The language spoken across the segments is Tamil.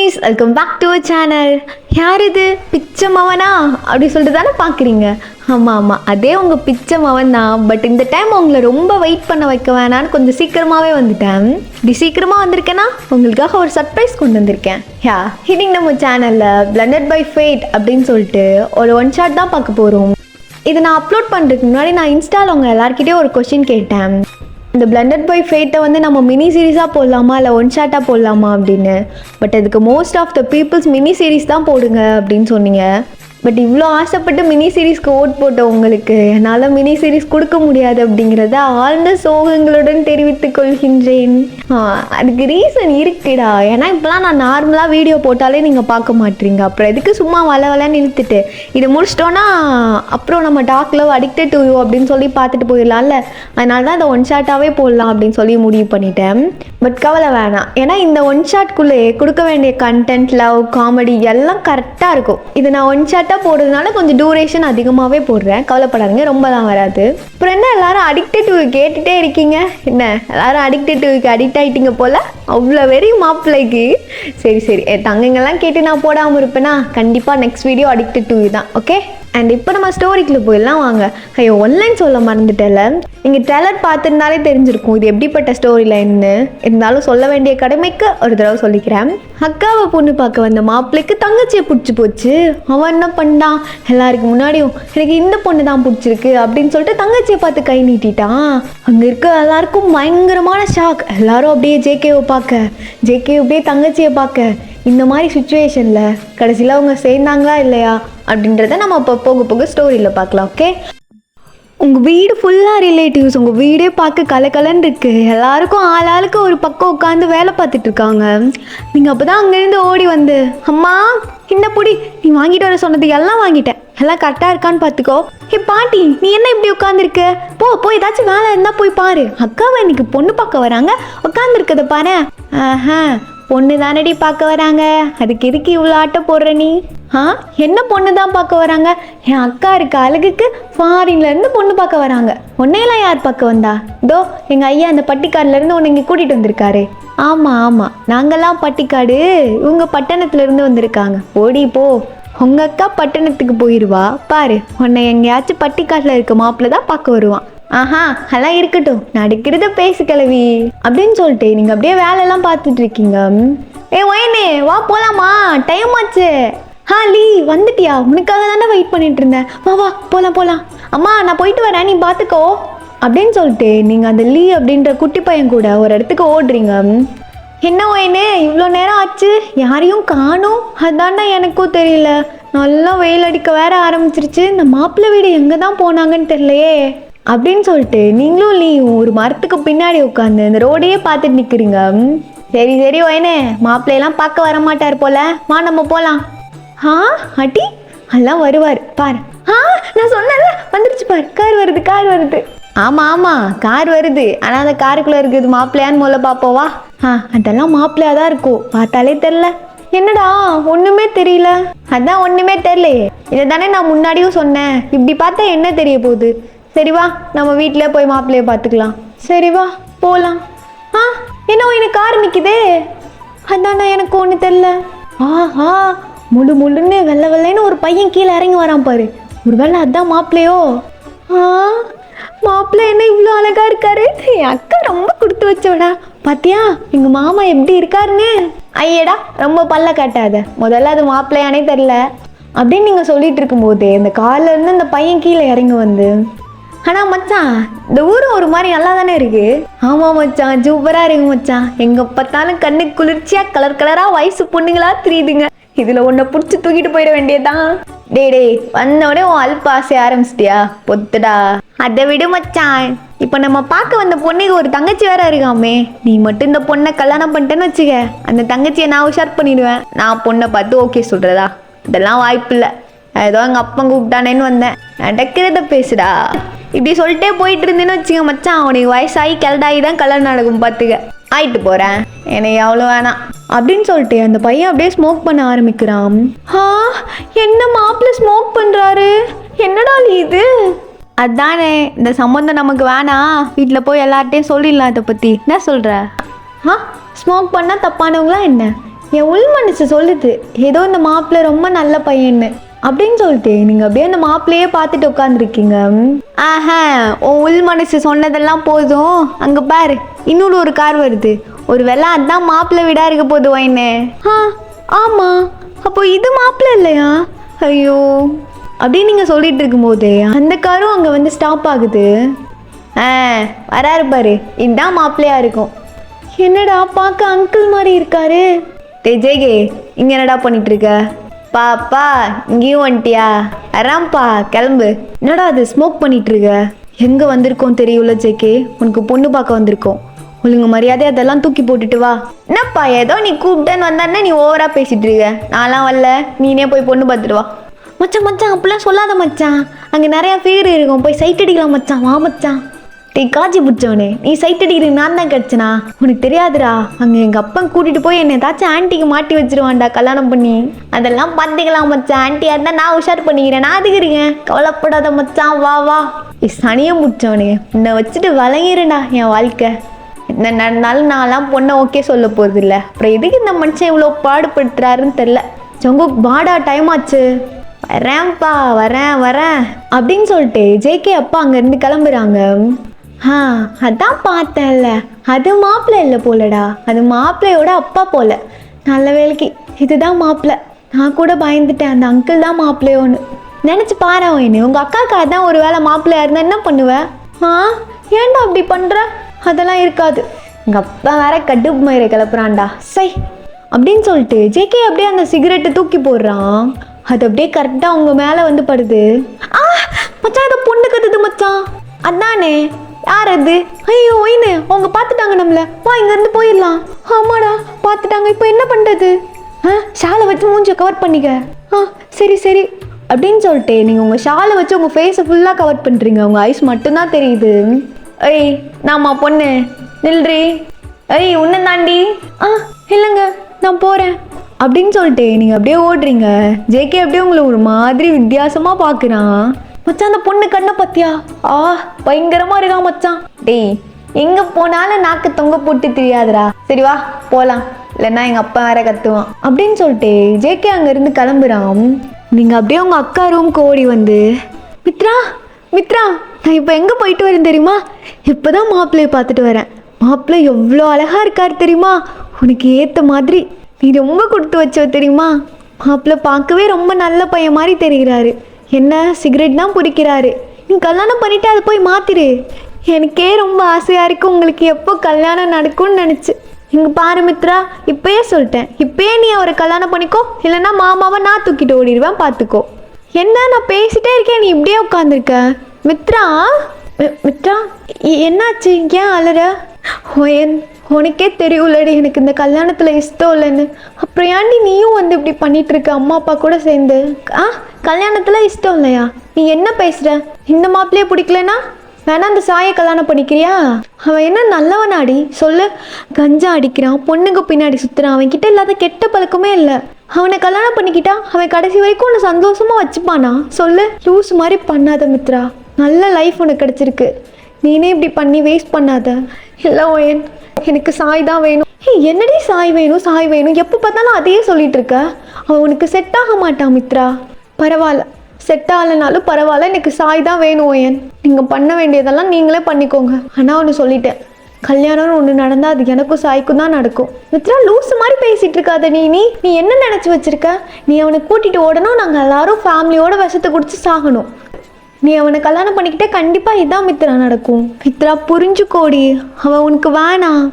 guys, welcome back to our channel. யார் இது பிச்சை மவனா அப்படி சொல்லிட்டு தானே பார்க்குறீங்க. ஆமாம் அதே உங்கள் பிச்சை மவன் தான். பட் இந்த டைம் உங்களை ரொம்ப வெயிட் பண்ண வைக்க வேணான்னு கொஞ்சம் சீக்கிரமாகவே வந்துட்டேன். இப்படி சீக்கிரமாக வந்திருக்கேன்னா உங்களுக்காக ஒரு சர்ப்ரைஸ் கொண்டு வந்திருக்கேன். இன்னைக்கு நம்ம சேனலில் Blended by Fate அப்படின்னு சொல்லிட்டு ஒரு ஒன் ஷாட் தான் பார்க்க போகிறோம். இதை நான் அப்லோட் பண்ணுறதுக்கு முன்னாடி நான் இன்ஸ்டாவில் உங்கள் எல்லாருக்கிட்டே ஒரு கொஸ்டின் கேட்டேன். இந்த Blended by Fate வந்து நம்ம மினி சீரீஸாக போடலாமா இல்லை ஒன் ஷாட்டாக போடலாமா அப்படின்னு. பட் அதுக்கு most of the peoples mini series தான் போடுங்க அப்படின்னு சொன்னீங்க. பட் இவ்வளோ ஆசைப்பட்டு மினி சீரீஸ்க்கு ஓட் போட்ட உங்களுக்கு என்னால் மினி சீரீஸ் கொடுக்க முடியாது அப்படிங்கிறத ஆழ்ந்த சோகங்களுடன் தெரிவித்துக் கொள்கின்றேன். அதுக்கு ரீசன் இருக்குடா. ஏன்னா இப்போலாம் நான் நார்மலாக வீடியோ போட்டாலே நீங்கள் பார்க்க மாட்டீங்க. அப்புறம் எதுக்கு சும்மா வளன்னு இழுத்துட்டு இதை முடிச்சிட்டோன்னா அப்புறம் நம்ம டாக்ல அடிக்டட் டு யூ அப்படின்னு சொல்லி பார்த்துட்டு போயிடலாம்ல. அதனால தான் இந்த ஒன் ஷாட்டாகவே போடலாம் அப்படின்னு சொல்லி முடிவு பண்ணிட்டேன். பட் கவலை வேணாம். ஏன்னா இந்த ஒன் ஷாட்குள்ளே கொடுக்க வேண்டிய கண்டென்ட், லவ், காமெடி எல்லாம் கரெக்டாக இருக்கும். இதை நான் ஒன் ஷாட் போடுறதுனால கொஞ்சம் டியூரேஷன் அதிகமாகவே போடுறேன். கவலைப்படாதீங்க, ரொம்ப தான் வராது. அப்புறம் என்ன எல்லாரும் அடிக்டட் டு கேட்டுகிட்டே இருக்கீங்க? என்ன எல்லாரும் அடிக்டட் டுக்கு அடிக்ட் ஆகிட்டீங்க போல். அவ்வளோ வெறி மாப்பிள்ளைக்கு. சரி தங்கங்கள்லாம் கேட்டு நான் போடாமல் இருப்பேன்னா கண்டிப்பாக நெக்ஸ்ட் வீடியோ அடிக்டட் டு தான். ஓகே. அண்ட் இப்போ நம்ம ஸ்டோரிக்குள்ளே போயிடலாம் வாங்க. ஐயோ ஒன்லைன் சொல்ல மறந்துட்டேல. நீங்கள் ட்ரெய்லர் பார்த்துருந்தாலே தெரிஞ்சிருக்கும் இது எப்படிப்பட்ட ஸ்டோரி லைன்னு. இருந்தாலும் சொல்ல வேண்டிய கடமைக்கு ஒரு தடவை சொல்லிக்கிறேன். அக்காவை பொண்ணு பார்க்க வந்த மாப்பிள்ளைக்கு தங்கச்சியை பிடிச்சி போச்சு. அவன் என்ன பண்ணான், எல்லாருக்கும் முன்னாடியும் எனக்கு இந்த பொண்ணு தான் பிடிச்சிருக்கு அப்படின்னு சொல்லிட்டு தங்கச்சியை பார்த்து கை நீட்டிட்டான். அங்கே இருக்க எல்லாருக்கும் பயங்கரமான ஷாக். எல்லாரும் அப்படியே ஜேகேவை பார்க்க, ஜேகே அப்படியே தங்கச்சியை பார்க்க. இந்த மாதிரி சுச்சுவேஷனில் கடைசியில் அவங்க சேர்ந்தாங்களா இல்லையா அப்படின்றத நம்ம இப்போ போக போக ஸ்டோரியில் பார்க்கலாம். ஓகே. உங்கள் வீடு ஃபுல்லாக ரிலேட்டிவ்ஸ். உங்கள் வீடே பார்க்க கலக்கலன்னு இருக்குது. எல்லாருக்கும் ஆளாளுக்கு ஒரு பக்கம் உட்காந்து வேலை பார்த்துட்டு இருக்காங்க. நீங்கள் அப்போ தான் அங்கேருந்து ஓடி வந்து, அம்மா இந்த பொடி நீ வாங்கிட்டு வர சொன்னதுக்கு எல்லாம் வாங்கிட்டேன், எல்லாம் கரெக்டாக இருக்கான்னு பார்த்துக்கோ. ஹே பாட்டி நீ என்ன இப்படி உட்காந்துருக்க, போ ஏதாச்சும் வேலை இருந்தால் போய் பாரு. அக்காவை இன்னைக்கு பொண்ணு பார்க்க வராங்க, உட்காந்துருக்கத பாரு. பொண்ணு தானடி பார்க்க வராங்க, அதுக்கு எதுக்கு இவ்வளோ ஆட்டை போடுற நீ? என்ன பொண்ணு தான் பார்க்க வராங்க? என் அக்கா இருக்க அழகுக்கு ஃபாரின்லேருந்து பொண்ணு பார்க்க வராங்க. உன்னையெல்லாம் யார் பார்க்க வந்தா? இதோ எங்கள் ஐயா அந்த பட்டிக்காடுலேருந்து உன்னை இங்கே கூட்டிகிட்டு வந்திருக்காரு. ஆமாம் நாங்கள்லாம் பட்டிக்காடு, இவங்க பட்டணத்துலேருந்து வந்திருக்காங்க. ஓடி போ, உங்கள் அக்கா பட்டணத்துக்கு போயிடுவா பாரு. உன்னை எங்கேயாச்சும் பட்டிக்காட்டில் இருக்க மாப்பிள்ள தான் பார்க்க வருவான். அதெல்லாம் இருக்கட்டும், நடிக்கிறத பேசு கிளவி அப்படின்னு சொல்லிட்டு நீங்கள் அப்படியே வேலையெல்லாம் பார்த்துட்டு இருக்கீங்க. ஒயனே வா போகலாமா, டைம் ஆச்சு. லீ வந்துட்டியா? உனக்காக தானே வெயிட் பண்ணிட்டு இருந்தேன். வா போகலாம். அம்மா நான் போயிட்டு வரேன், நீ பார்த்துக்கோ அப்படின்னு சொல்லிட்டு நீங்கள் அந்த லீ அப்படின்ற குட்டி பையன் கூட ஒரு இடத்துக்கு ஓடுறீங்க. என்ன ஒயனே இவ்வளோ நேரம் ஆச்சு, யாரையும் காணும்? அதான்டா எனக்கும் தெரியல. நல்லா வெயில் அடிக்க வேற ஆரம்பிச்சிருச்சு. இந்த மாப்பிள்ளை வீடு எங்கே தான் போனாங்கன்னு தெரியலையே அப்படின்னு சொல்லிட்டு நீங்களும் லீ ஒரு மரத்துக்கு பின்னாடி உட்காந்து இந்த ரோடையே பார்த்துட்டு நிற்கிறீங்க. சரி ஒயனே மாப்பிள்ளையெல்லாம் பார்க்க வர மாட்டார் போல, வா நம்ம போகலாம். அடி எல்லாம் வருவார் பாரு. நான் சொன்னல வந்துருச்சு பாரு, கார் வருது. ஆமாம் கார் வருது. ஆனால் அந்த காருக்குள்ளே இருக்குது மாப்பிள்ளையான்னு முதல்ல பார்ப்போவா? அதெல்லாம் மாப்பிள்ளையா தான் இருக்கும், பார்த்தாலே தெரில. என்னடா ஒன்றுமே தெரியல? அதான் ஒன்றுமே தெரியலையே, இதை தானே நான் முன்னாடியும் சொன்னேன். இப்படி பார்த்தா என்ன தெரிய போகுது? சரி வா நம்ம வீட்டில் போய் மாப்பிள்ளையை பார்த்துக்கலாம். சரி வா போகலாம். என்ன எனக்கு கார் நிற்கிதே? அதான்டா எனக்கு ஒன்று தெரில. முள்ளுன்னு வெள்ளைன்னு ஒரு பையன் கீழே இறங்கி வரான் பாரு. ஒரு வேளை அதான் மாப்பிள்ளையோ? மாப்பிள்ளை என்ன இவ்வளோ அழகா இருக்காரு. என் அக்கா ரொம்ப கொடுத்து வச்சவடா. பாத்தியா எங்கள் மாமா எப்படி இருக்காருன்னு? ஐயடா ரொம்ப பல்ல காட்டாத, முதல்ல அது மாப்பிள்ளையானே தெரில அப்படின்னு நீங்கள் சொல்லிட்டு இருக்கும்போது இந்த கார்ல இருந்து இந்த பையன் கீழே இறங்கி வந்து, ஆனால் மச்சான் இந்த ஊரும் ஒரு மாதிரி நல்லா தானே இருக்கு. ஆமாம் மச்சான் சூப்பராக இருக்கு மச்சான். எங்கே பார்த்தாலும் கண்ணு குளிர்ச்சியாக கலராக வயசு பொண்ணுங்களா தெரியுதுங்க. இதில் ஒன்றை பிடிச்சி தூக்கிட்டு போயிட வேண்டியதுதான். டே வந்தோடனே உன் அல்ப ஆசை ஆரம்பிச்சிட்டியா? பொத்துடா. அதை விடு மச்சான், இப்போ நம்ம பார்க்க வந்த பொண்ணுக்கு ஒரு தங்கச்சி வேற இருக்காமே. நீ மட்டும் இந்த பொண்ணை கல்யாணம் பண்ணிட்டேன்னு வச்சுக்க, அந்த தங்கச்சியை நான் உஷார் பண்ணிடுவேன். நான் பொண்ணை பார்த்து ஓகே சொல்கிறதா? இதெல்லாம் வாய்ப்பு இல்லை. ஏதோ எங்கள் அப்பன் கூப்பிட்டானேன்னு வந்தேன். நடக்கிறத பேசுடா. இப்படி சொல்லிட்டே போயிட்டு இருந்தேன்னு வச்சுக்க மச்சான், அவனுக்கு வயசாகி கிளடாகி தான் கல்யாணம் நடக்கும் பார்த்துக்க. ஆயிட்டு போகிறேன், எனக்கு அவ்வளோ வேணாம் அப்படின்னு சொல்லிட்டு அந்த பையன் அப்படியே ஸ்மோக் பண்ண ஆரம்பிக்கிறான். என்ன மாப்பிள்ளை ஸ்மோக் பண்ணுறாரு? என்னடா இது? அதானே இந்த சம்மந்தம் நமக்கு வேணாம், வீட்டில் போய் எல்லார்ட்டையும் சொல்லிடலாம் இதை பற்றி. என்ன சொல்கிற? ஸ்மோக் பண்ணால் தப்பானவங்களா என்ன? என் உள் மனசு சொல்லுது ஏதோ இந்த மாப்பிள்ளை ரொம்ப நல்ல பையன்னு அப்படின்னு சொல்லிட்டு நீங்கள் அப்படியே அந்த மாப்பிள்ளையே பார்த்துட்டு உட்காந்துருக்கீங்க. ஆஹா, உன் உள் மனசு சொன்னதெல்லாம் போதும். அங்கே பாரு, இன்னொரு ஒரு கார் வருது. ஒரு வேளை அதான் மாப்பிள்ளை வீடா இருக்க போகுது வைன்னு. ஆமாம், அப்போ இது மாப்பிள்ளை இல்லையா? ஐயோ அப்படின்னு நீங்கள் சொல்லிட்டு இருக்கும்போது அந்த காரும் அங்கே வந்து ஸ்டாப் ஆகுது. வராரு பாரு, இதுதான் மாப்பிள்ளையா இருக்கும். என்னடா பார்க்க அங்கிள் மாதிரி இருக்காரு. ஜெய்கே, இங்கே என்னடா பண்ணிட்டு இருக்க? பாப்பா இங்கேயும் வந்துட்டியா? வரான்ப்பா, கிளம்பு. என்னடா அது ஸ்மோக் பண்ணிட்டு இருக்க? எங்கே வந்திருக்கோம் தெரியல ஜேகே, உனக்கு பொண்ணு பார்க்க வந்திருக்கோம். ஒழுங்கு மரியாதை அதெல்லாம் தூக்கி போட்டுட்டு வா. என்னப்பா ஏதோ நீ கூப்பிட்டேன்னு வந்தானே நீ ஓவராக பேசிட்டு இருக்க. நான்லாம் வரல, நீனே போய் பொண்ணு பார்த்துட்டு வா. மச்சான் மச்சான் அப்படிலாம் சொல்லாத மச்சான், அங்கே நிறையா பேர் இருக்கும், போய் சைட் அடிக்கலாம் மச்சான். வா மச்சான். டே காஜி பிடிச்சவனே, நீ சைட் அடிக்கிறது நான் தான் கிடச்சனா? உனக்கு தெரியாதுடா, அங்கே எங்கள் அப்பன் கூட்டிகிட்டு போய் என்னை ஏதாச்சும் ஆன்ட்டிக்கு மாட்டி வச்சிருவான்டா கல்யாணம் பண்ணி. அதெல்லாம் பார்த்துக்கலாம் மச்சான், ஆன்ட்டியாக இருந்தால் நான் உஷார் பண்ணிக்கிறேன், நான் அதுக்கு இருக்கேன், கவலைப்படாத மச்சான். வா வா. சனியை பிடிச்சவனே, உன்னை வச்சுட்டு வளையிறேன்டா என் வாழ்க்கை. என்ன நடந்தாலும் நான்லாம் பொண்ணை ஓகே சொல்ல போகிறது இல்லை. அப்புறம் எதுக்கு இந்த மனுஷன் இவ்வளோ பாடுபடுத்துறாருன்னு தெரில. சொங்கு வாடா, டைம் ஆச்சு. வரேன்ப்பா, வரேன் அப்படின்னு சொல்லிட்டு ஜேகே அப்பா அங்கேருந்து கிளம்புறாங்க. அதான் பார்த்தேன்ல, அது மாப்பிள்ளை இல்லை போலடா, அது மாப்பிள்ளையோட அப்பா போல. நல்ல வேலைக்கு இதுதான் மாப்பிள்ளை. நான் கூட பயந்துட்டேன், அந்த அங்கிள் தான் மாப்பிள்ளையோன்னு. நினச்சி பாரு என்ன, உங்கள் அக்காவுக்கு அதான் ஒரு வேளை மாப்பிள்ளையா இருந்தால் என்ன பண்ணுவேன்? ஏன்டா அப்படி பண்ணுற? அதெல்லாம் இருக்காது. எங்கள் அப்பா வேற கடுப்பு மயிரை கிளப்புறான்டா சை அப்படின்னு சொல்லிட்டு ஜேகே அப்படியே அந்த சிகரெட்டை தூக்கி போடுறான். அது அப்படியே கரெக்டாக அவங்க மேலே வந்து படுது. மச்சான், இதை பொண்ணு கத்துது மச்சான். அதானே, யார் அது? ஐயோ ஒயின்னு, அவங்க பார்த்துட்டாங்க நம்மள. வா இங்கேருந்து போயிடலாம். ஆமாடா பார்த்துட்டாங்க, இப்போ என்ன பண்ணுறது? ஷாலை வச்சு மூஞ்சியை கவர் பண்ணிக்க. சரி சரி அப்படின்னு சொல்லிட்டு நீங்கள் உங்கள் ஷாலை வச்சு உங்கள் ஃபேஸை ஃபுல்லாக கவர் பண்ணுறீங்க. உங்கள் ஐஸ் மட்டும்தான் தெரியுது. ஐய் நாமா பொண்ணு நில்றி. ஐய் உன்னை தாண்டி. இல்லைங்க நான் போகிறேன் அப்படின்னு சொல்லிட்டு நீங்கள் அப்படியே ஓடுறீங்க. ஜேகே அப்படியே உங்களை ஒரு மாதிரி வித்தியாசமாக பார்க்குறான். மச்சான், அந்த பொண்ணு கண்ணை பத்தியா? பயங்கரமாக இருக்கா மச்சான். டேய், எங்கே போனாலும் நாக்கு தொங்க போட்டு தெரியாதுடா. சரி வா போகலாம், இல்லைன்னா எங்கள் அப்பா வேற கத்துவான் அப்படின்னு சொல்லிட்டு ஜேகே அங்கேருந்து கிளம்புறான். நீங்கள் அப்படியே உங்கள் அக்கா ரூம்க்கு ஓடி வந்து, மித்ரா மித்ரா நான் இப்போ எங்கே போயிட்டு வரேன் தெரியுமா? இப்போ தான் மாப்பிள்ளையை பார்த்துட்டு வரேன். மாப்பிள்ளை எவ்வளோ அழகாக இருக்கார் தெரியுமா? உனக்கு ஏற்ற மாதிரி. நீ ரொம்ப கொடுத்து வச்ச தெரியுமா? மாப்பிள்ளை பார்க்கவே ரொம்ப நல்ல பையன் மாதிரி தெரிகிறாரு. என்ன சிகரெட் தான் பிடிக்கிறாரு. நீ கல்யாணம் பண்ணிவிட்டு அதை போய் மாற்றிடு. எனக்கே ரொம்ப ஆசையாக இருக்குது உங்களுக்கு எப்போ கல்யாணம் நடக்கும்னு நினச்சி. இங்கே பாரு மித்ரா, இப்போயே சொல்லிட்டேன், இப்போயே நீ அவரை கல்யாணம் பண்ணிக்கோ, இல்லைன்னா மாமாவை நான் தூக்கிட்டு ஓடிடுவேன், பார்த்துக்கோ. என்ன நான் பேசிட்டே இருக்கேன், நீ இப்படியே உட்காந்துருக்க. மித்ரா மித்ரா என்னாச்சு? ஏன் அலற? உனக்கே தெரியும்லடி எனக்கு இந்த கல்யாணத்தில் இஷ்டம் இல்லைன்னு. அப்புறம் ஏன்டி நீயும் வந்து இப்படி பண்ணிட்டு இருக்க அம்மா அப்பா கூட சேர்ந்து? கல்யாணத்தில் இஷ்டம் இல்லையா? நீ என்ன பேசுகிற? இந்த மாப்பிள்ளையே பிடிக்கலன்னா வேணா அந்த சாயை கல்யாணம் பண்ணிக்கிறியா? அவன் என்ன நல்லவனாடி சொல்லு? கஞ்சா அடிக்கிறான், பொண்ணுங்க பின்னாடி சுற்றுறான், அவன் கிட்ட இல்லாத கெட்ட பழக்கமே இல்லை. அவனை கல்யாணம் பண்ணிக்கிட்டா அவன் கடைசி வரைக்கும் உன்னை சந்தோஷமாக வச்சுப்பானா சொல்லு? லூஸ் மாதிரி பண்ணாத மித்ரா, நல்ல லைஃப் உனக்கு கிடச்சிருக்கு. நீனே இப்படி பண்ணி வேஸ்ட் பண்ணாத. இல்லை ஓயன், எனக்கு சாய் தான் வேணும். என்னடி சாய் வேணும் சாய் வேணும் எப்போ பார்த்தாலும் அதையே சொல்லிட்டு இருக்க. அவன் உனக்கு செட் ஆக மாட்டான் மித்ரா. பரவாயில்ல, செட் ஆகலைனாலும் பரவாயில்ல, எனக்கு சாய் தான் வேணும் ஓயன். நீங்கள் பண்ண வேண்டியதெல்லாம் நீங்களே பண்ணிக்கோங்க. ஆனால் ஒன்று சொல்லிட்டேன், கல்யாணம்னு ஒன்று நடந்தால் அது எனக்கும் சாய்க்கும் தான் நடக்கும். மித்ரா லூஸ் மாதிரி பேசிகிட்டு இருக்காத. நீ என்ன நினச்சி வச்சுருக்க? நீ அவனை கூட்டிகிட்டு ஓடணும், நாங்கள் எல்லாரும் ஃபேமிலியோட விஷத்தை குடிச்சு சாகணும். நீ அவனை கல்யாணம் பண்ணிக்கிட்டே கண்டிப்பாக இதான் மித்ரா நடக்கும். மித்ரா புரிஞ்சுக்கோடி, அவன் உனக்கு வேணாம்.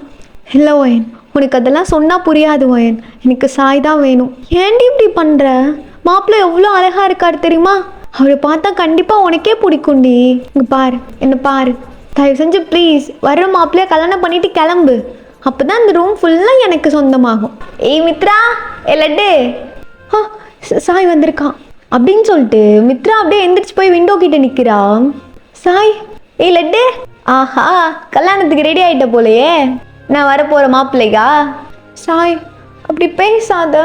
இல்லை ஓயன், உனக்கு அதெல்லாம் சொன்னால் புரியாது ஓயன். எனக்கு சாய் தான் வேணும். ஏன்டி இப்படி பண்ணுற? மாப்பிள்ளை எவ்வளோ அழகாக இருக்கார் தெரியுமா? அவரை பார்த்தா கண்டிப்பாக உனக்கே பிடிக்கும்டி. இங்கே பாரு, என்ன பாரு, தயவு செஞ்சு ப்ளீஸ் வர்ற மாப்பிள்ளைய கல்யாணம் பண்ணிட்டு கிளம்பு. அப்போ தான் இந்த ரூம் ஃபுல்லாக எனக்கு சொந்தமாகும். ஏய் மித்ரா, லட்டு சாய் வந்திருக்கான் அப்படின்னு சொல்லிட்டு மித்ரா அப்படியே எந்திரிச்சு போய் விண்டோ கிட்ட நிற்கிறா. சாய், லட்டு, ஆஹா கல்யாணத்துக்கு ரெடி ஆகிட்ட போலையே, நான் வரப்போகிற மாப்பிள்ளைக்கா? சாய் அப்படி பேசாத,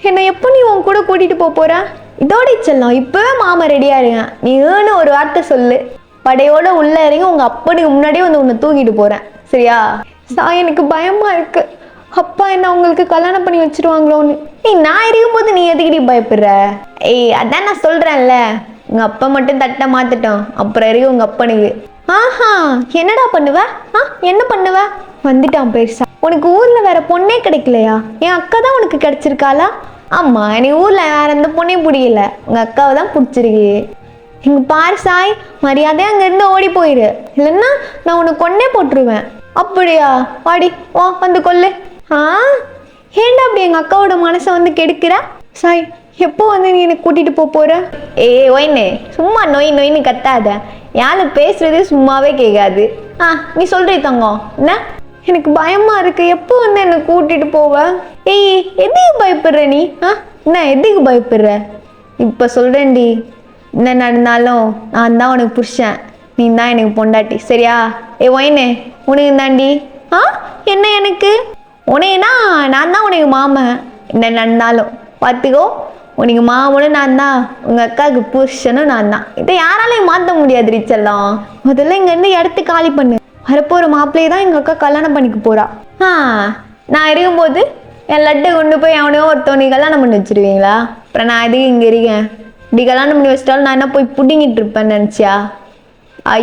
என்னை எப்போ நீ உன் கூட கூட்டிகிட்டு போகிற? இதோட செல்லம், இப்போவே மாமா ரெடியாக இருங்க. நீ ஏன்னு ஒரு வார்த்தை சொல்லு, படையோட உள்ளே இறங்கி உங்கள் அப்பனுக்கு முன்னாடியே வந்து உன்னை தூக்கிட்டு போகிறேன், சரியா? சாய் எனக்கு பயமாக இருக்குது. அப்பா என்ன உங்களுக்கு கல்யாணம் பண்ணி வச்சிருவாங்களோன்னு. நான் இருக்கும்போது நீ எதுக்கிடி பயப்படுற? அதான் நான் சொல்றேன்ல, உங்க அப்பா மட்டும் தட்டை மாத்திட்டோம், அப்புறம் இருக்கு உங்க அப்பனுக்கு. ஆஹா, என்னடா பண்ணுவ? என்ன பண்ணுவ? வந்துட்டான் பெருசா. உனக்கு ஊர்ல வேற பொண்ணே கிடைக்கலையா? என் அக்கா தான் உனக்கு கிடைச்சிருக்காளா? ஆமா, எனக்கு ஊர்ல வேற எந்த பொண்ணையும் பிடிக்கல, உங்க அக்காவை தான் பிடிச்சிருக்கு. இங்க பாரு சாய், மரியாதையா அங்க இருந்து ஓடி போயிரு, இல்லைன்னா நான் உனக்கு கொன்னே போட்டுருவேன். அப்படியா? வாடி வா, வந்து கொல்லு. ஏண்டா அப்படி எங்க அக்காவோட மனசை வந்து கெடுக்கிற? சாய், எப்போ வந்து நீ எனக்கு கூட்டிட்டு போற? ஒயின்னு சும்மா நொய் நொயின்னு கத்தாத, யாரு பேசுறது சும்மாவே கேட்காது. நீ சொல்றீ தங்கம், என்ன? எனக்கு பயமா இருக்கு, எப்போ வந்து என்னை கூட்டிட்டு போவ? எதுக்கு பயப்படுற நீ? என்ன எதுக்கு பயப்படுற? இப்ப சொல்றேன்டி, என்ன நடந்தாலும் நான் தான் உனக்கு புருஷன், நீ தான் எனக்கு பொண்டாட்டி, சரியா? ஒயின்னு உனக்கு தாண்டி. என்ன எனக்கு? உனையனா நான் தான் உனக்கு மாமன், என்ன நடந்தாலும் பார்த்துக்கோ. உனக்கு மாமனும் நான் தான், உங்க அக்காவுக்கு புருஷனும் நான் தான். இதை யாராலையும் மாற்ற முடியாது ரிச்செல்லாம். முதல்ல இங்கேருந்து இடத்து காலி பண்ணு. வரப்போகிற மாப்பிள்ளையே தான் எங்கள் அக்கா கல்யாணம் பண்ணிக்க போறா. நான் இருக்கும்போது என் லட்டை கொண்டு போய் அவனையோ ஒருத்தவனை கல்யாணம் பண்ணி வச்சிருவீங்களா? அப்புறம் நான் எதுக்கு இங்கே இருக்கேன்? இப்படி கல்யாணம் பண்ணி வச்சிட்டாலும் நான் என்ன போய் புடிங்கிட்டு இருப்பேன்னு நினச்சியா?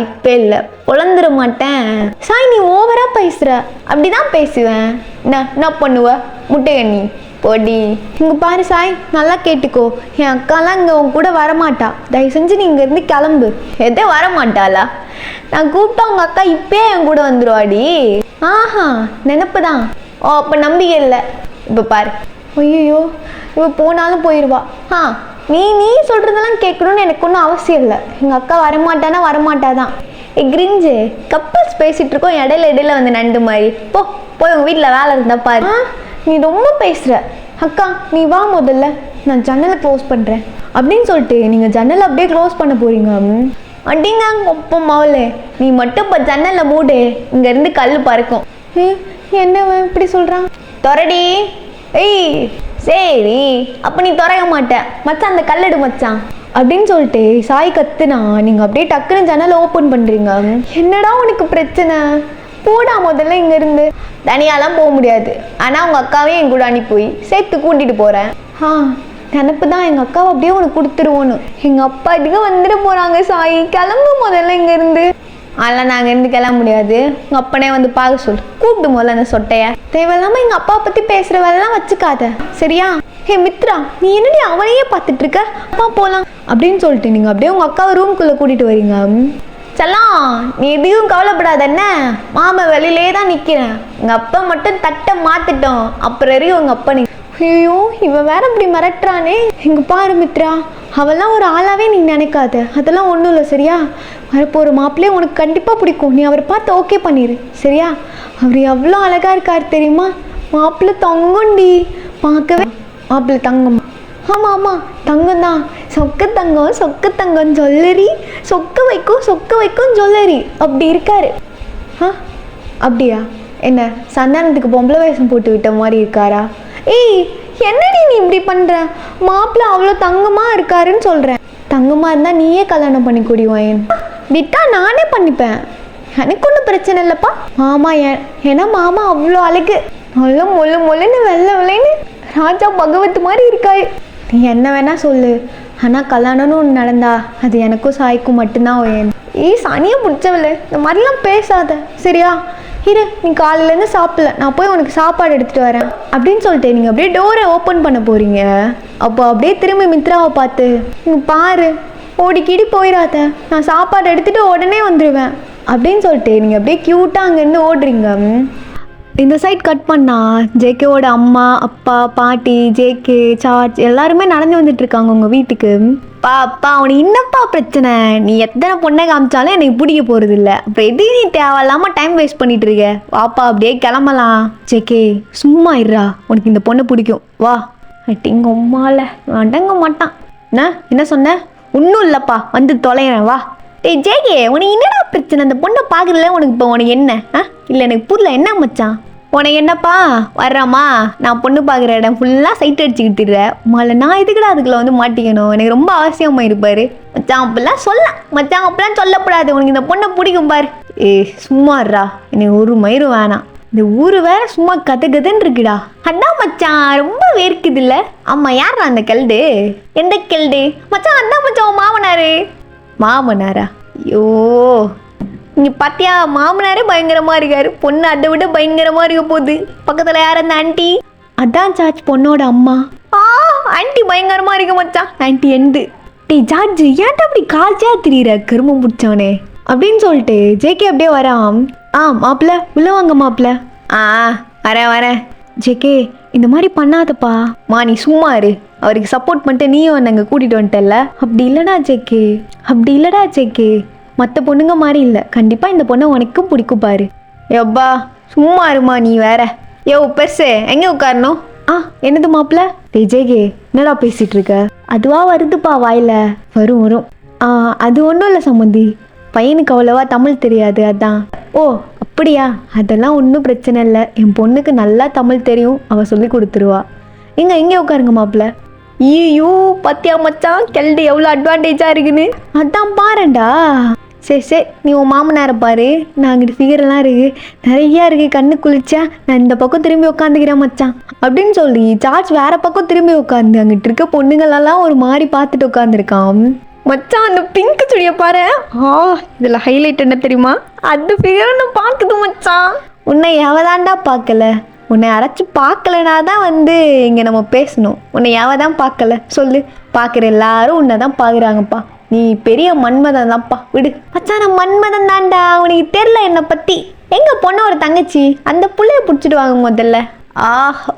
இப்ப இல்லை, பொழந்துட மாட்டேன். சாய், நீ ஓவரா பேசுற. அப்படிதான் பேசுவேன். என்ன பண்ணுவ? முட்டை கண்ணி போடி. இங்க பாரு சாய், நல்லா கேட்டுக்கோ, என் அக்காலாம் இங்க உன் கூட வரமாட்டா, தயவு செஞ்சு நீ இங்க இருந்து கிளம்பு. எதே வரமாட்டாளா? நான் கூப்பிட்டா உங்க அக்கா இப்பயே என் கூட வந்துருவாடி. நினைப்புதான். அப்ப நம்பிக்கை இல்லை. இப்ப பாரு, ஐயோ இவ போனாலும் போயிடுவா. நீ சொல்றதெல்லாம் கேட்கணும்னு எனக்கு ஒன்றும் அவசியம் இல்லை. எங்க அக்கா வரமாட்டானா வரமாட்டாதான். கிரிஞ்சு, கப்பல்ஸ் பேசிட்டு இருக்கோம், இடையில வந்து நண்டு மாதிரி. போய் உங்க வீட்டுல வேலை இருந்தா பாரு. நீ ரொம்ப பேசுற. அக்கா நீ வா, முதல்ல நான் ஜன்னலை க்ளோஸ் பண்றேன் அப்படின்னு சொல்லிட்டு நீங்க ஜன்னலை அப்படியே க்ளோஸ் பண்ண போறீங்க. அப்படிங்க ஒப்ப மாவுலே, நீ மட்டும் இப்போ ஜன்னல்ல மூடு, இங்க இருந்து கல் பறக்கும். என்ன இப்படி சொல்றான்? தொரடி. சரி, அப்ப நீ தொலைய மாட்ட மச்சான், அந்த கல்லெடு மச்சான் அப்படின்னு சொல்லிட்டு சாய் கத்துனா நீங்க அப்படியே டக்குன்னு ஜன்னலை ஓப்பன் பண்றீங்க. என்னடா உனக்கு பிரச்சனை? போடா முதல்ல இங்க இருந்து. தனியாலாம் போக முடியாது, ஆனா உங்க அக்காவையும் என் கூட அனுப்பி சேர்த்து கூட்டிட்டு போறேன். நினப்பு தான், எங்க அக்காவை அப்படியே உனக்கு கொடுத்துருவோன்னு. எங்க அப்பா இதுக்கு வந்துட்டு போறாங்க. சாய், கிளம்பு முதல்ல இங்க இருந்து. அதெல்லாம் நாங்க இருந்து கிளம்ப முடியாது, உங்க அப்பனே வந்து பார்க்க சொல்லு. கூப்பிட்டு முதல்ல அந்த சொட்டைய. தேவையில்லாம எங்க அப்பா பத்தி பேசுற வேலைலாம் வச்சுக்காத, சரியா? மித்ரா, நீ என்னடி அவனையே பார்த்துட்டு இருக்க? அப்பா போலாம் அப்படின்னு சொல்லிட்டு நீங்க அப்படியே உங்க அக்காவை ரூம்குள்ள கூட்டிட்டு வரீங்க. செல்லாம், நீ எதையும் கவலைப்படாத, என்ன மாமா வெளியிலே தான் நிக்கிறேன். எங்க அப்பா மட்டும் தட்டை மாத்திட்டோம், அப்புறம் எறியும் உங்க அப்பா. நீ ஐயோ, இவன் வேற இப்படி மிரட்டுறானே. இங்க பாரு மித்ரா, அவெல்லாம் ஒரு ஆளாவே நீ நினைக்காத, அதெல்லாம் ஒன்றும் இல்லை, சரியா? வரப்போ ஒரு மாப்பிள்ளையே உனக்கு கண்டிப்பாக பிடிக்கும், நீ அவரை பார்த்து ஓகே பண்ணிடு, சரியா? அவர் எவ்வளோ அழகா இருக்காரு தெரியுமா? மாப்பிள்ளை தங்கம்டி, பார்க்கவே. மாப்பிள்ளை தங்கம்? ஆமாம் தங்கம் தான், சொக்க தங்கம் ஜொல்லரி, சொக்க வைக்கும் ஜொல்லரி, அப்படி இருக்காரு. அப்படியா? என்ன சந்தானத்துக்கு பொம்பளை வேஷம் போட்டு விட்ட மாதிரி இருக்காரா? என்னடி நீ இப்படி பண்ற? மாப்பிள்ளை அவ்வளோ தங்கமா இருக்காருன்னு சொல்றேன். தங்கமா இருந்தா நீயே கல்யாணம் பண்ணி குடிவாயன் விட்டா நானே பண்ணிப்பேன், எனக்கு ஒன்றும் பிரச்சனை இல்லைப்பா. மாமா ஏன்னா மாமா அவ்வளோ அழகு, நல்லா மொல்லுன்னு வெள்ளைன்னு ராஜா பகவத் மாதிரி இருக்காரு. நீ என்ன வேணா சொல்லு, ஆனா கல்யாணம்னு ஒன்று நடந்தா அது எனக்கும் சாய்க்கும் மட்டும்தான் வேணும். சனியை பிடிச்சவில்லை, இந்த மாதிரிலாம் பேசாத, சரியா? இரு, நீ காலையிலேருந்து சாப்பிடல, நான் போய் உனக்கு சாப்பாடு எடுத்துகிட்டு வரேன் அப்படின்னு சொல்லிட்டு நீங்கள் அப்படியே டோரை ஓப்பன் பண்ண போகிறீங்க. அப்போ அப்படியே திரும்பி மித்ராவை பார்த்து, இங்கே பாரு, ஓடிக்கிடி போயிடாத, நான் சாப்பாடு எடுத்துகிட்டு உடனே வந்துடுவேன் அப்படின்னு சொல்லிட்டு நீங்கள் அப்படியே க்யூட்டாக அங்கேருந்து ஓடுறீங்க. இந்த சைட் கட் பண்ணா ஜேகேவோட அம்மா, அப்பா, பாட்டி, ஜேகே, சார்ஜ் எல்லாருமே நடந்து வந்துட்டு இருக்காங்க உங்கள் வீட்டுக்கு. அப்பா உனக்கு என்னப்பா பிரச்சனை? நீ எத்தனை பொண்ணை காமிச்சாலும் எனக்கு பிடிக்க போகிறது இல்லை, அப்புறம் எது நீ தேவையில்லாமல் டைம் வேஸ்ட் பண்ணிட்டு இருக்க? வாப்பா அப்படியே கிளம்பலாம். ஜேகே சும்மா இருறா, உனக்கு இந்த பொண்ணை பிடிக்கும், வா. அட்டிங்க அம்மால அடங்க மாட்டான். என்ன சொன்ன? ஒன்றும் இல்லைப்பா, வந்து தொலைகிறேன், வா. ஜேகே உனக்கு என்னடா பிரச்சனை? அந்த பொண்ணை பார்க்கல உனக்கு இப்போ உனக்கு என்ன? இல்லை எனக்கு புரியல, என்ன மச்சான் உனக்கு என்னப்பா? வர்றாமா, நான் பொண்ணு பார்க்குற இடம் ஃபுல்லாக சைட் அடிச்சுக்கிட்டுற மலை, நான் இதுக்கடா அதுக்குள்ள வந்து மாட்டிக்கணும், எனக்கு ரொம்ப அவசியமாக இருப்பாரு. மச்சான் அப்படிலாம் சொல்லலாம், மச்சான் அப்படிலாம் சொல்லக்கூடாது, உனக்கு இந்த பொண்ணை பிடிக்கும் பாரு. சும்மாறா, எனக்கு ஒரு மயிரும் வேணாம். இந்த ஊரு வேற சும்மா கதன்னு இருக்குடா. அதான் மச்சான் ரொம்ப வேர்க்குது இல்ல. ஆமா, யாரா அந்த கெல்டு? எந்த கெல்டு மச்சான்? அதான் மச்சான் உன் மாமனாரு. மாமனாரா? ஐயோ, இங்க பாத்தியா, மாமனாரே பயங்கரமா இருக்காரு, பொண்ணு அதை விட பயங்கரமா இருக்க போகுது. பக்கத்துல யார் அந்த ஆண்டி? அதான் சார்ஜ் பொண்ணோட அம்மா. ஆண்டி பயங்கரமா இருக்கு மச்சான். Aunty end. டே ஜார்ஜ், ஏன்டா அப்படி கால்ச்சியா திரியிற கருமம் பிடிச்சவனே அப்படின்னு சொல்லிட்டு ஜேகே அப்படியே வரான். மாப்பிள்ள உள்ள வாங்க மாப்பிள்ள. வரேன். ஜேகே இந்த மாதிரி பண்ணாதப்பா. நீ சும்மா இரு. அவருக்கு சப்போர்ட் பண்ணிட்டு நீயும் நாங்கள் கூட்டிட்டு வந்துட்டல. அப்படி இல்லடா ஜேகே, மற்ற பொண்ணுங்க மாதிரி இல்லை. கண்டிப்பாக இந்த பொண்ணை உனக்கும் பிடிக்கும் பாரு. எப்பா சும்மா இருமா நீ வேற. பெருசு எங்கே உட்காரணும்? என்னது மாப்பிள்ள? ஜேகே என்னடா பேசிட்டு இருக்க? அதுவா வருதுப்பா வாயில. வரும். அது ஒன்றும் இல்லை சம்மந்தி, பையனுக்கு அவ்வளவா தமிழ் தெரியாது அதான். அப்படியா? அதெல்லாம் ஒன்றும் பிரச்சனை இல்லை. என் பொண்ணுக்கு நல்லா தமிழ் தெரியும், அவள் சொல்லி கொடுத்துருவா. எங்கே உட்காருங்க மாப்பிள்ள. ஐயோ பத்தியா மச்சான், கெல்டு எவ்வளோ அட்வான்டேஜாக இருக்குன்னு. அதான் பாருண்டா. சரி நீ உன் மாமனாரை பாரு. நான் அங்கிட்டு ஃபிகரெல்லாம் இருக்கு, நிறையா இருக்கு. கண்ணு குளிச்சா நான் இந்த பக்கம் திரும்பி உட்காந்துக்கிறேன் மச்சான் அப்படின்னு சொல்லி ஜார்ஜ் வேற பக்கம் திரும்பி உட்காந்து அங்கிட்டு இருக்க பொண்ணுங்களெல்லாம் ஒரு மாதிரி பார்த்துட்டு உட்காந்துருக்கான். மச்சான் அந்த பிங்க் சுடியை பாரு. இதில் ஹைலைட் என்ன தெரியுமா? அந்த ஃபிகரை பார்க்குது மச்சான். உன்னை எவதாண்டா பார்க்கல? உன்னை அரைச்சி பார்க்கலனா தான் இங்கே நம்ம பேசணும். உன்னை எவதான் பார்க்கல சொல்லு? பார்க்குற எல்லாரும் உன்னை தான் பார்க்குறாங்கப்பா. நீ பெரிய மன்மதன் தான்ப்பா. விடு மச்சான், நான் மன்மதன் தான்டா. உனக்கு தெரில என்னை பற்றி. எங்கள் பொண்ணு ஒரு தங்கச்சி, அந்த புள்ளைய பிடிச்சிட்டு வாங்க முதல்ல.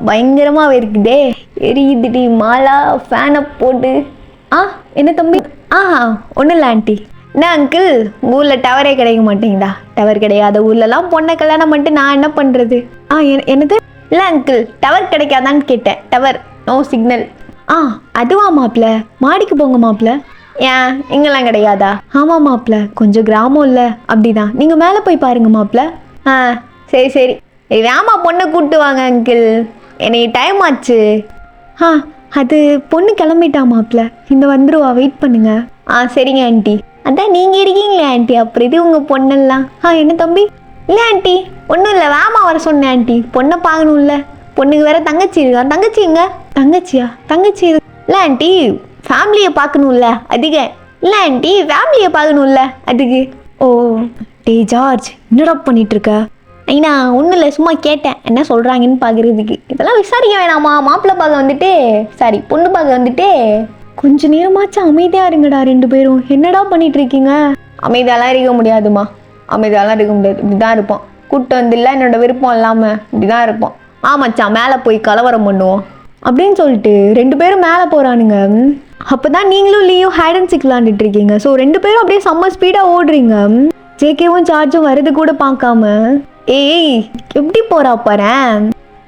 பயங்கரமாக இருக்குதே, எரியுதுடி மாலா. ஃபேனை போட்டு. என்ன தம்பி? ஒன்றும் இல்லை ஆண்டி. என்ன அங்கிள், ஊரில் டவரே கிடைக்க மாட்டேங்குதா? டவர் கிடையாத ஊர்லலாம் பொண்ணை கல்யாணம் பண்ணிட்டு நான் என்ன பண்ணுறது? என்னது? இல்லை அங்கிள், டவர் கிடைக்காதான்னு கேட்டேன். Tower no signal. அதுவா மாப்பிள்ள? மாடிக்கு போங்க மாப்பிள்ள. ஏன் இங்கெல்லாம் கிடையாதா? ஆமாம் மாப்பிள்ள, கொஞ்சம் கிராமம் இல்லை, அப்படிதான். நீங்கள் மேலே போய் பாருங்க மாப்பிள்ள. சரி வேமா பொண்ணை கூப்பிட்டு வாங்க அங்கிள், எனக்கு டைம் ஆச்சு. அது பொண்ணு கிளம்பிட்டா மாப்பிள்ள, இந்த வந்துருவா, வெயிட் பண்ணுங்க. சரிங்க ஆண்டி. அதான் நீங்கள் இருக்கீங்களே ஆண்டி, அப்புறம் இது உங்கள் பொண்ணெல்லாம். என்ன தம்பி? இல்லை ஆண்டி ஒன்றும் இல்லை, வேமா வர சொன்னேன் ஆண்டி. பொண்ணை பார்க்கணும்ல, பொண்ணுக்கு வேற தங்கச்சி இருக்கா. தங்கச்சி எங்க? தங்கச்சியா? தங்கச்சி இல்லை ஆண்டி, ஃபேமிலியை பார்க்கணும்ல அதுக்கு. இல்லை ஆண்டி, ஃபேமிலியை பார்க்கணும்ல அதுக்கு. டே ஜார்ஜ், என்னடா பண்ணிட்டு இருக்க? ஐயா ஒன்றும் இல்லை, சும்மா கேட்டேன் என்ன சொல்கிறாங்கன்னு பார்க்குறதுக்கு. இதெல்லாம் விசாரிக்க வேணாமா? மாப்பிள்ளை பார்க்க வந்துட்டு, சாரி பொண்ணு பார்க்க வந்துட்டு கொஞ்ச நேரமாச்சும் அமைதியாக இருங்கடா ரெண்டு பேரும். என்னடா பண்ணிட்டு இருக்கீங்க? அமைதியாலாம் இருக்க முடியாதுமா, அமைதியாலாம் இருக்க முடியாது. இப்படி தான் இருப்போம். கூப்பிட்டு வந்துடல, என்னோட விருப்பம் இல்லாமல் இப்படி தான் இருப்போம். மச்சான் மேலே போய் கலவரம் பண்ணுவோம் அப்படின்னு சொல்லிட்டு ரெண்டு பேரும் மேலே போகிறானுங்க. அப்போ தான் நீங்களும் லீயும் ஹைட் அண்ட் சீக் விளாண்டுட்டு இருக்கீங்க. ஸோ ரெண்டு பேரும் அப்படியே செம்ம ஸ்பீடாக ஓடுறீங்க. ஜேகேவும் சார்ஜும் வருது கூட பார்க்காம. எப்படி போறா பாரு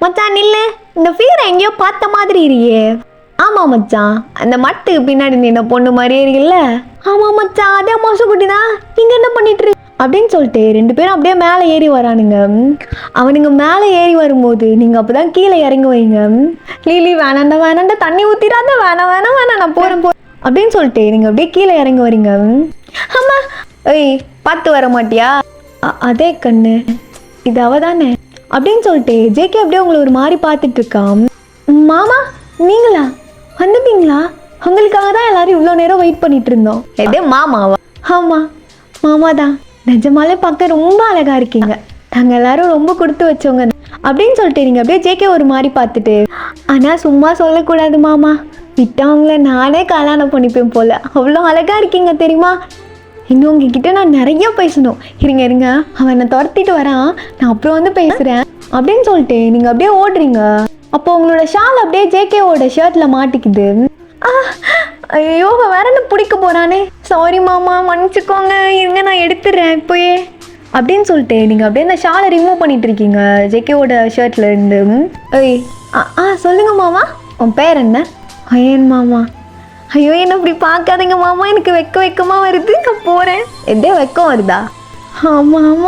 மச்சான். நில்லு, இந்த ஃபிகரை எங்கேயோ பார்த்த மாதிரி இருக்கியே. ஆமாம் மச்சான், அந்த மட்டுக்கு பின்னாடி நின்ன பொண்ணு மாதிரியே இருக்குல்ல. ஆமாம் மச்சான், அதே மோசக்குட்டி தான். நீங்கள் என்ன பண்ணிட்டு இருக்கு அப்படின்னு சொல்லிட்டு ரெண்டு பேரும் அப்படியே மேலே ஏறி வரானுங்க. அவனுங்க மேலே ஏறி வரும்போது நீங்கள் அப்போ தான் கீழே இறங்கி வைங்க. லீலி வேணாண்டா தண்ணி ஊற்றிடாத, வேணாம் நான் போகிறேன் அப்படின்னு சொல்லிட்டு நீங்கள் அப்படியே கீழே இறங்கி வரீங்க. ஆமாம் பார்த்து வர மாட்டியா? அதே கண்ணு, இது அவ தானே அப்படின்னு சொல்லிட்டு ஜேகே அப்படியே உங்களை ஒரு மாதிரி பார்த்துட்டு இருக்கான். மாமா நீங்களா வந்துட்டீங்களா? உங்களுக்காக தான் எல்லாரும் இவ்வளோ நேரம் வெயிட் பண்ணிட்டு இருந்தோம். எது மாமாவா? ஆமாம் மாமா தான். நிஜமாலே பார்க்க ரொம்ப அழகா இருக்கீங்க. நாங்கள் எல்லாரும் ரொம்ப கொடுத்து வச்சோங்க அப்படின்னு சொல்லிட்டு நீங்கள் அப்படியே ஜேகே ஒரு மாதிரி பார்த்துட்டு, ஆனால் சும்மா சொல்லக்கூடாது மாமா, விட்டவங்கள நானே கல்யாணம் பண்ணிப்பேன் போல. அவ்வளோ அழகா இருக்கீங்க தெரியுமா? இன்னும் உங்ககிட்ட நான் நிறைய பேசணும். இருங்க அவன் என்னை துரத்திட்டு வரான், நான் அப்புறம் பேசுகிறேன் அப்படின்னு சொல்லிட்டு நீங்கள் அப்படியே ஓடுறீங்க. அப்போ உங்களோட ஷால் அப்படியே ஜேகேவோட ஷர்ட்டில் மாட்டிக்குது. ஐயோ வேற என்ன பிடிக்க போகிறானே. சாரி மாமா மன்னிச்சுக்கோங்க, இருங்க நான் எடுத்துடுறேன் இப்போயே அப்படின்னு சொல்லிட்டு நீங்கள் அப்படியே அந்த ஷாலை ரிமூவ் பண்ணிட்டு இருக்கீங்க ஜேகேவோட ஷர்ட்ல இருந்து. சொல்லுங்க மாமா, உன் பேர் என்ன? அயன் மாமா. ஐயோ என்ன இப்படி பார்க்காதீங்க மாமா, எனக்கு வெக்கமாக வருது, நான் போகிறேன். எதே வெக்கம் வருதா? ஆமாம்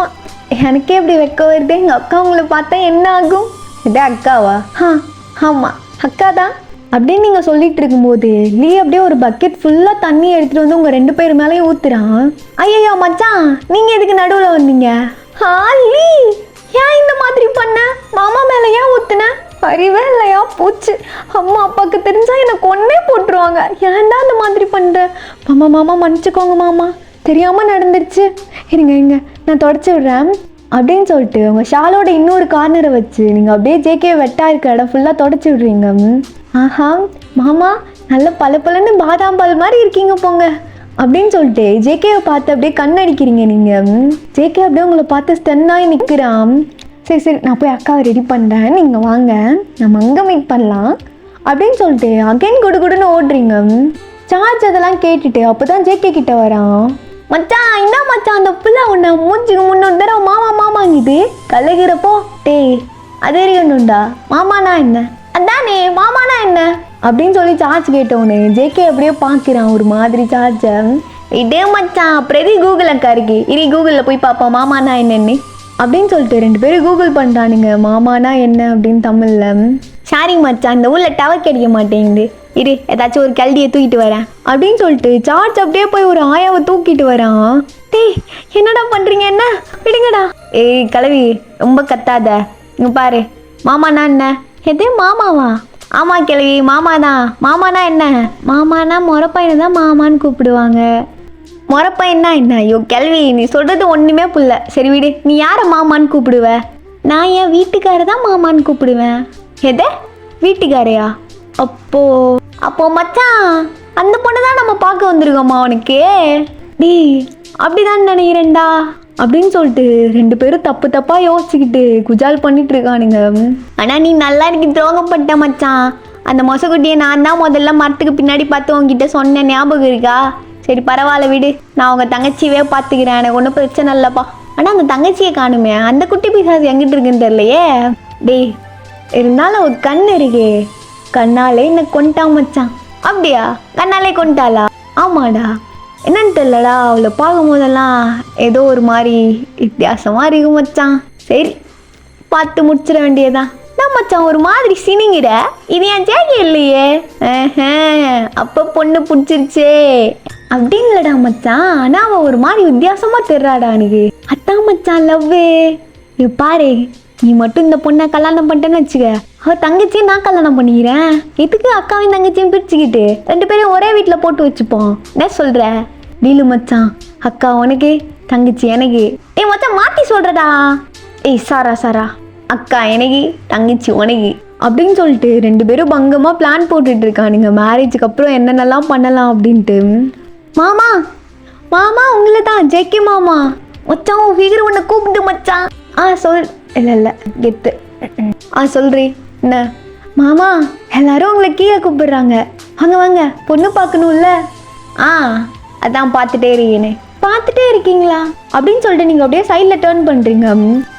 எனக்கே இப்படி வெக்கம் வருது. எங்கள் அக்கா உங்களை பார்த்தா என்ன ஆகும்? இதே அக்காவா? ஆமாம் அக்கா தான் அப்படின்னு நீங்கள் சொல்லிட்டு இருக்கும்போது லீ அப்படியே ஒரு பக்கெட் ஃபுல்லாக தண்ணி எடுத்துகிட்டு வந்து உங்கள் ரெண்டு பேர் மேலேயும் ஊற்றுறான். ஐயோ மச்சான், நீங்கள் எதுக்கு நடுவில் வந்தீங்க? லீ ஏன் இந்த மாதிரி பண்ண? மாமா மேலே ஏன் ஊத்துன? அறிவே இல்லையா போச்சு. அம்மா அப்பாவுக்கு தெரிஞ்சா எனக்கு ஒன்னே போட்டுருவாங்க. ஏன்டா இந்த மாதிரி பண்ணுற? மாமா மாமா மன்னிச்சுக்கோங்க மாமா, தெரியாமல் நடந்துருச்சு. இருங்க நான் தொடச்சி விடுறேன் அப்படின்னு சொல்லிட்டு உங்கள் ஷாலோட இன்னொரு கார்னரை வச்சு நீங்கள் அப்படியே ஜேகே வெட்டா இருக்க இடம் ஃபுல்லாக தொடச்சி விடுறீங்க. ஆஹா மாமா நல்ல பளபளன்னு பாதாம் பால் மாதிரி இருக்கீங்க போங்க அப்படின்னு சொல்லிட்டு ஜேகேவை பார்த்து அப்படியே கண்ணடிக்கிறீங்க நீங்கள். ஜேகே அப்படியே உங்களை பார்த்து ஸ்டன்னாகி நிற்கிறான். சரி நான் போய் அக்காவை ரெடி பண்ணுறேன், நீங்கள் வாங்க நம்ம அங்கே மீட் பண்ணலாம் அப்படின்னு சொல்லிட்டு அகைன் குடுன்னு ஓடுறீங்க. சார்ஜ் அதெல்லாம் கேட்டுட்டு அப்போ தான் ஜேகே கிட்ட வரான். மச்சான் என்ன மச்சான் அந்த பிள்ளை உன்னை மூஞ்சுக்கு முன்னொரு தடவை மாமா மாமாங்குது கலகிறப்போ டேய் அது இருக்கணும்டா. மாமானா என்ன? அதானே மாமானா என்ன அப்படின்னு சொல்லி சார்ஜ் கேட்டவுடனே ஜேகே அப்படியே பார்க்குறான் ஒரு மாதிரி சார்ஜை. இதே மச்சான் அப்புறம் எது கூகுள் அக்கா இருக்கு, இனி கூகுளில் போய் பார்ப்போம் மாமானா என்னன்னு அப்படின்னு சொல்லிட்டு 2 பேரும் கூகுள் பண்ணுறானுங்க மாமானா என்ன அப்படின்னு தமிழில். சாரி மச்சான் இந்த ஊரில் டவர் கிடைக்க மாட்டேங்குது, இரு ஏதாச்சும் ஒரு கல்டியை தூக்கிட்டு வரேன் அப்படின்னு சொல்லிட்டு சார்ஜ் அப்படியே போய் ஒரு ஆயாவை தூக்கிட்டு வரான். டேய் என்னடா பண்ணுறீங்க, என்ன விடுங்கடா. ஏய் கிளவி ரொம்ப கத்தாத, இங்கே பாரு மாமானா என்ன? எதே மாமாவா? ஆமாம் கிளவி மாமாதான். மாமானா என்ன? மாமானா முறப்பையனை தான் மாமான்னு கூப்பிடுவாங்க. முறப்பையன்னா என்ன? ஐயோ கிளவி நீ சொல்கிறது ஒன்றுமே புரியல. சரி விடு, நீ யாரை மாமான்னு கூப்பிடுவ? நான் என் வீட்டுக்கார தான் மாமான்னு கூப்பிடுவேன். எதே வீட்டுக்காரையா? அப்போ மச்சான் அந்த பொண்ணை தான் நம்ம பார்க்க வந்திருக்கோம்மா அவனுக்கு. டேய் அப்படிதான் நினைக்கிறேன்டா அப்படின்னு சொல்லிட்டு 2 பேரும் தப்பாக யோசிச்சுக்கிட்டு குஜால் பண்ணிட்டு இருக்கானுங்க. ஆனால் நீ நல்லா இருக்கு துரோகப்பட்ட மச்சான். அந்த மொசக்குட்டியை நான் தான் முதல்ல மரத்துக்கு பின்னாடி பார்த்து உங்ககிட்ட சொன்ன ஞாபகம் இருக்கா? சரி பரவாயில்ல விடு, நான் உங்கள் தங்கச்சியவே பார்த்துக்கிறேன், எனக்கு ஒன்றும் பிரச்சனை இல்லைப்பா. ஆனால் அந்த தங்கச்சியை காணுமே, அந்த குட்டி பிசாசு எங்கிட்டு இருக்குன்னு தெரியலையே. டேய் இருந்தாலும் ஒரு கண் இருக்கே, கண்ணாலே என்ன கொண்டான் மச்சான். அப்படியா? கண்ணாலே கொண்டாளா? ஆமாடா, என்னன்னு தெரியலடா, அவளை பார்க்கும் போதெல்லாம் ஏதோ ஒரு மாதிரி வித்தியாசமாக இருக்கும் மச்சான். சரி பார்த்து முடிச்சிட வேண்டியதான். நான் மச்சான் ஒரு மாதிரி சினிங்கிற, இது என் ஜேகே இல்லையே. அப்போ பொண்ணு பிடிச்சிருச்சே அப்படின்னு இல்லடா மச்சான், ஆனால் அவன் ஒரு மாதிரி வித்தியாசமாக தெரிறாடா எனக்கு. அதான் மச்சான் லவ்வு. நீ பாரு, நீ மட்டும் இந்த பொண்ணை கல்யாணம் பண்ணிட்டேன்னு வச்சுக்க, அவள் தங்கச்சியும் நான் கல்யாணம் பண்ணிக்கிறேன். எதுக்கு அக்காவையும் தங்கச்சியும் பிரிச்சுக்கிட்டு 2 பேரும் ஒரே வீட்டில் போட்டு வச்சுப்போம். என்ன சொல்கிற? டீலு மச்சான், அக்கா உனக்கு தங்கச்சி எனக்கு. ஏய் மச்சான் மாற்றி சொல்கிறடா. ஏய் சாரா அக்கா எனக்கு தங்கச்சி உனக்கு அப்படின்னு சொல்லிட்டு 2 பேரும் பங்கமாக பிளான் போட்டுட்டு இருக்கானுங்க மேரேஜுக்கு அப்புறம் என்னென்னலாம் பண்ணலாம் அப்படின்ட்டு. மாமா மாமா உங்களை தான் ஜேகே மாமா. மச்சான் உன் ஃபிகர் உன்னை கூப்பிட்டு மச்சான். சொல். இல்லை கெத்து. சொல்றி என்ன மாமா, எல்லாரும் உங்களை கீழே கூப்பிடுறாங்க, வாங்க பொண்ணு பார்க்கணும்ல. அதான் பார்த்துட்டே இருக்கீங்கன்னு. பார்த்துட்டே இருக்கீங்களா அப்படின்னு சொல்லிட்டு நீங்கள் அப்படியே சைடில் டேர்ன் பண்ணுறீங்க.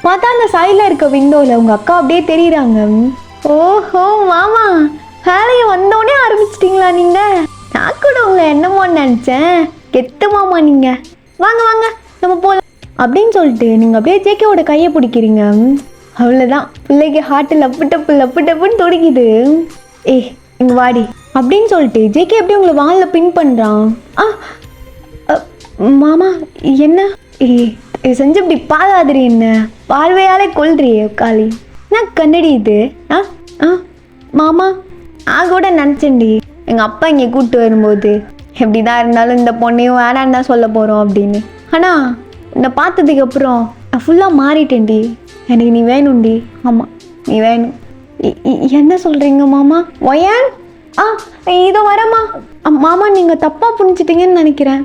பார்த்தா அந்த சைடில் இருக்க விண்டோவில் உங்கள் அக்கா அப்படியே தெரியுறாங்க. ஓஹோ மாமா, வேலையை வந்தோடனே ஆரம்பிச்சிட்டிங்களா நீங்கள்? நான் கூட உங்களை என்னமோன்னு நினச்சேன். கெத்து மாமா நீங்கள். வாங்க நம்ம போகலாம் அப்படின்னு சொல்லிட்டு நீங்கள் அப்படியே ஜேகேவோட கையை பிடிக்கிறீங்க. அவ்வளோதான், பிள்ளைக்கு ஹார்ட்டு லப்பு டப்புன்னு துடிக்குது. இங்கே வாடி அப்படின்னு சொல்லிட்டு ஜேகே அப்படியே உங்களை வாலில் பின் பண்ணுறான். மாமா என்ன இது செஞ்சு இப்படி பாதாதிரி, என்ன பார்வையாலே கொள்றியே காளி. என்ன கண்ணடி இது? மாமா நான் கூட நினச்சேன்டி எங்கள் அப்பா இங்கே கூப்பிட்டு வரும்போது எப்படி தான் இருந்தாலும் இந்த பொண்ணையும் வேணான்னு தான் சொல்ல போகிறோம் அப்படின்னு. ஆனால் என்னை பார்த்ததுக்கப்புறம் நான் ஃபுல்லாக மாறிட்டேன்டி. எனக்கு நீ வேணும்டி. ஆமாம் நீ வேணும். என்ன சொல்கிறீங்க மாமா? ஒயன் இதோ வரம்மா. மாமா நீங்கள் தப்பாக புரிஞ்சிட்டிங்கன்னு நினைக்கிறேன்,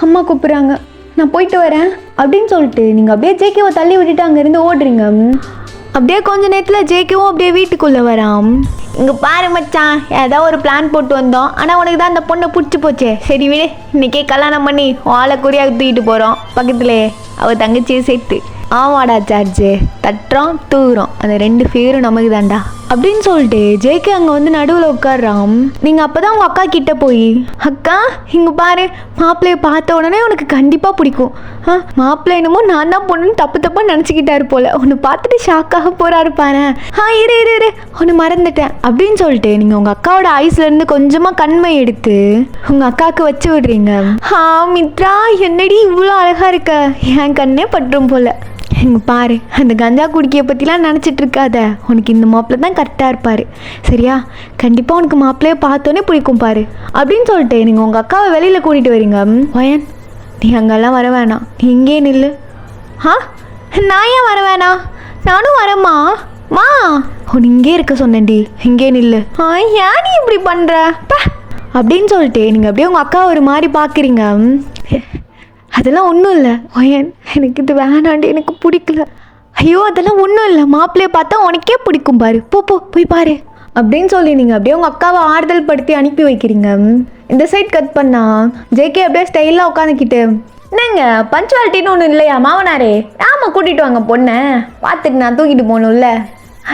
அம்மா கூப்பிட்றாங்க, நான் போயிட்டு வரேன் அப்படின்னு சொல்லிட்டு நீங்கள் அப்படியே ஜேகேவை தள்ளி விட்டுட்டு அங்கேருந்து ஓடுறீங்க. அப்படியே கொஞ்ச நேரத்தில் ஜேகேவும் அப்படியே வீட்டுக்குள்ளே வரான். இங்கே பாரு மச்சான், ஏதோ ஒரு பிளான் போட்டு வந்தோம், ஆனால் உனக்கு தான் அந்த பொண்ணை பிடிச்சி போச்சே. சரி விடு, இன்றைக்கே கல்யாணம் பண்ணி ஆளை குறியாக தூக்கிட்டு போகிறோம் பக்கத்துலேயே அவள் தங்கச்சியை சேர்த்து. ஆமாடா சார்ஜு, தட்டுறோம் தூக்குறோம், அந்த 2 பேரும் நமக்கு தான்டா அப்படின்னு சொல்லிட்டு ஜேகே அங்கே வந்து நடுவில் உட்காடுறான். நீங்கள் அப்போ தான் உங்கள் அக்கா கிட்டே போய், அக்கா இங்கே பாரு, மாப்பிள்ளையை பார்த்த உடனே உனக்கு கண்டிப்பாக பிடிக்கும். மாப்பிள்ளை என்னமோ நான் தான் பொண்ணுன்னு தப்பாக நினச்சிக்கிட்டாரு போல், ஒன்று பார்த்துட்டு ஷாக்காக போகிறாரு பாரு. இரு ஒன்று மறந்துட்டேன் அப்படின்னு சொல்லிட்டு நீங்கள் உங்கள் அக்காவோட ஐஸ்லேருந்து கொஞ்சமாக கண்மை எடுத்து உங்கள் அக்காவுக்கு வச்சு விடுறீங்க. மித்ரா என்னடி இவ்வளோ அழகாக இருக்க, என் கண்ணே பற்றும் போல். எங்க பாரு, அந்த கஞ்சா குடிக்கையை பற்றிலாம் நினச்சிட்டு இருக்காத. உனக்கு இந்த மாப்பிள்ளை தான் கரெக்டாக இருப்பார், சரியா? கண்டிப்பாக உனக்கு மாப்பிள்ளையே பார்த்தோன்னே பிடிக்கும் பாரு அப்படின்னு சொல்லிட்டு நீங்கள் உங்கள் அக்காவை வெளியில் கூட்டிகிட்டு வரீங்க. ஒயன், நீ அங்கெல்லாம் வர வேணாம், நீ இங்கே நில்லு. ஆ, நான் ஏன் வர வேணாம்? நானும் வரேம்மா. மா, உன் இங்கே இருக்க சொன்னேன்டி, இங்கே நில்லு. ஏன் நீ இப்படி பண்ணுற அப்படின்னு சொல்லிட்டு நீங்கள் அப்படியே உங்கள் அக்கா ஒரு மாதிரி பார்க்குறீங்க. அதெல்லாம் ஒன்றும் இல்லை ஒயன், எனக்கு இது வேணாண்டி, எனக்கு பிடிக்கல. ஐயோ அதெல்லாம் ஒன்றும் இல்லை, மாப்பிள்ளையை பார்த்தா உனக்கே பிடிக்கும் பாரு, போ போ போய் பாரு அப்படின்னு சொல்லி நீங்கள் அப்படியே உங்கள் அக்காவை ஆறுதல் படுத்தி அனுப்பி வைக்கிறீங்க. இந்த சைட் கட் பண்ணா ஜேகே அப்படியே ஸ்டைலாக உட்காந்துக்கிட்டு, என்னங்க பஞ்சுவாலிட்டின்னு ஒன்றும் இல்லையா மாமனாரே? ஆமாம், கூட்டிகிட்டு வாங்க பொண்ணை, பார்த்துட்டு நான் தூக்கிட்டு போகணும்ல.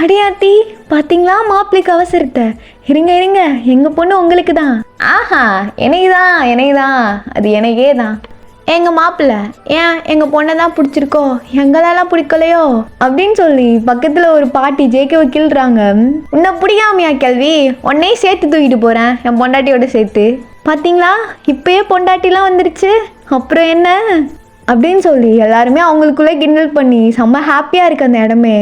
அடியாத்தி, பார்த்தீங்களா மாப்பிள்ளைக்கு அவசரத்தை? இருங்க இருங்க, எங்கள் பொண்ணு உங்களுக்கு தான். ஆஹா, எனக்கு தான், அது எனக்கே தான். எங்கள் மாப்பிள்ளை ஏன் எங்கள் பொண்ணை தான் பிடிச்சிருக்கோ, எங்களெல்லாம் பிடிக்கலையோ அப்படின்னு சொல்லி பக்கத்தில் ஒரு பாட்டி ஜேகேவை கிள்றாங்க. உன்னை பிடிக்காமையா கேள்வி, உன்னையும் சேர்த்து தூக்கிட்டு போகிறேன் என் பொண்டாட்டியோட சேர்த்து. பார்த்தீங்களா, இப்பயே பொண்டாட்டிலாம் வந்துருச்சு, அப்புறம் என்ன அப்படின்னு சொல்லி எல்லாருமே அவங்களுக்குள்ளே கிண்டல் பண்ணி செம்ம ஹாப்பியாக இருக்கு அந்த இடமே.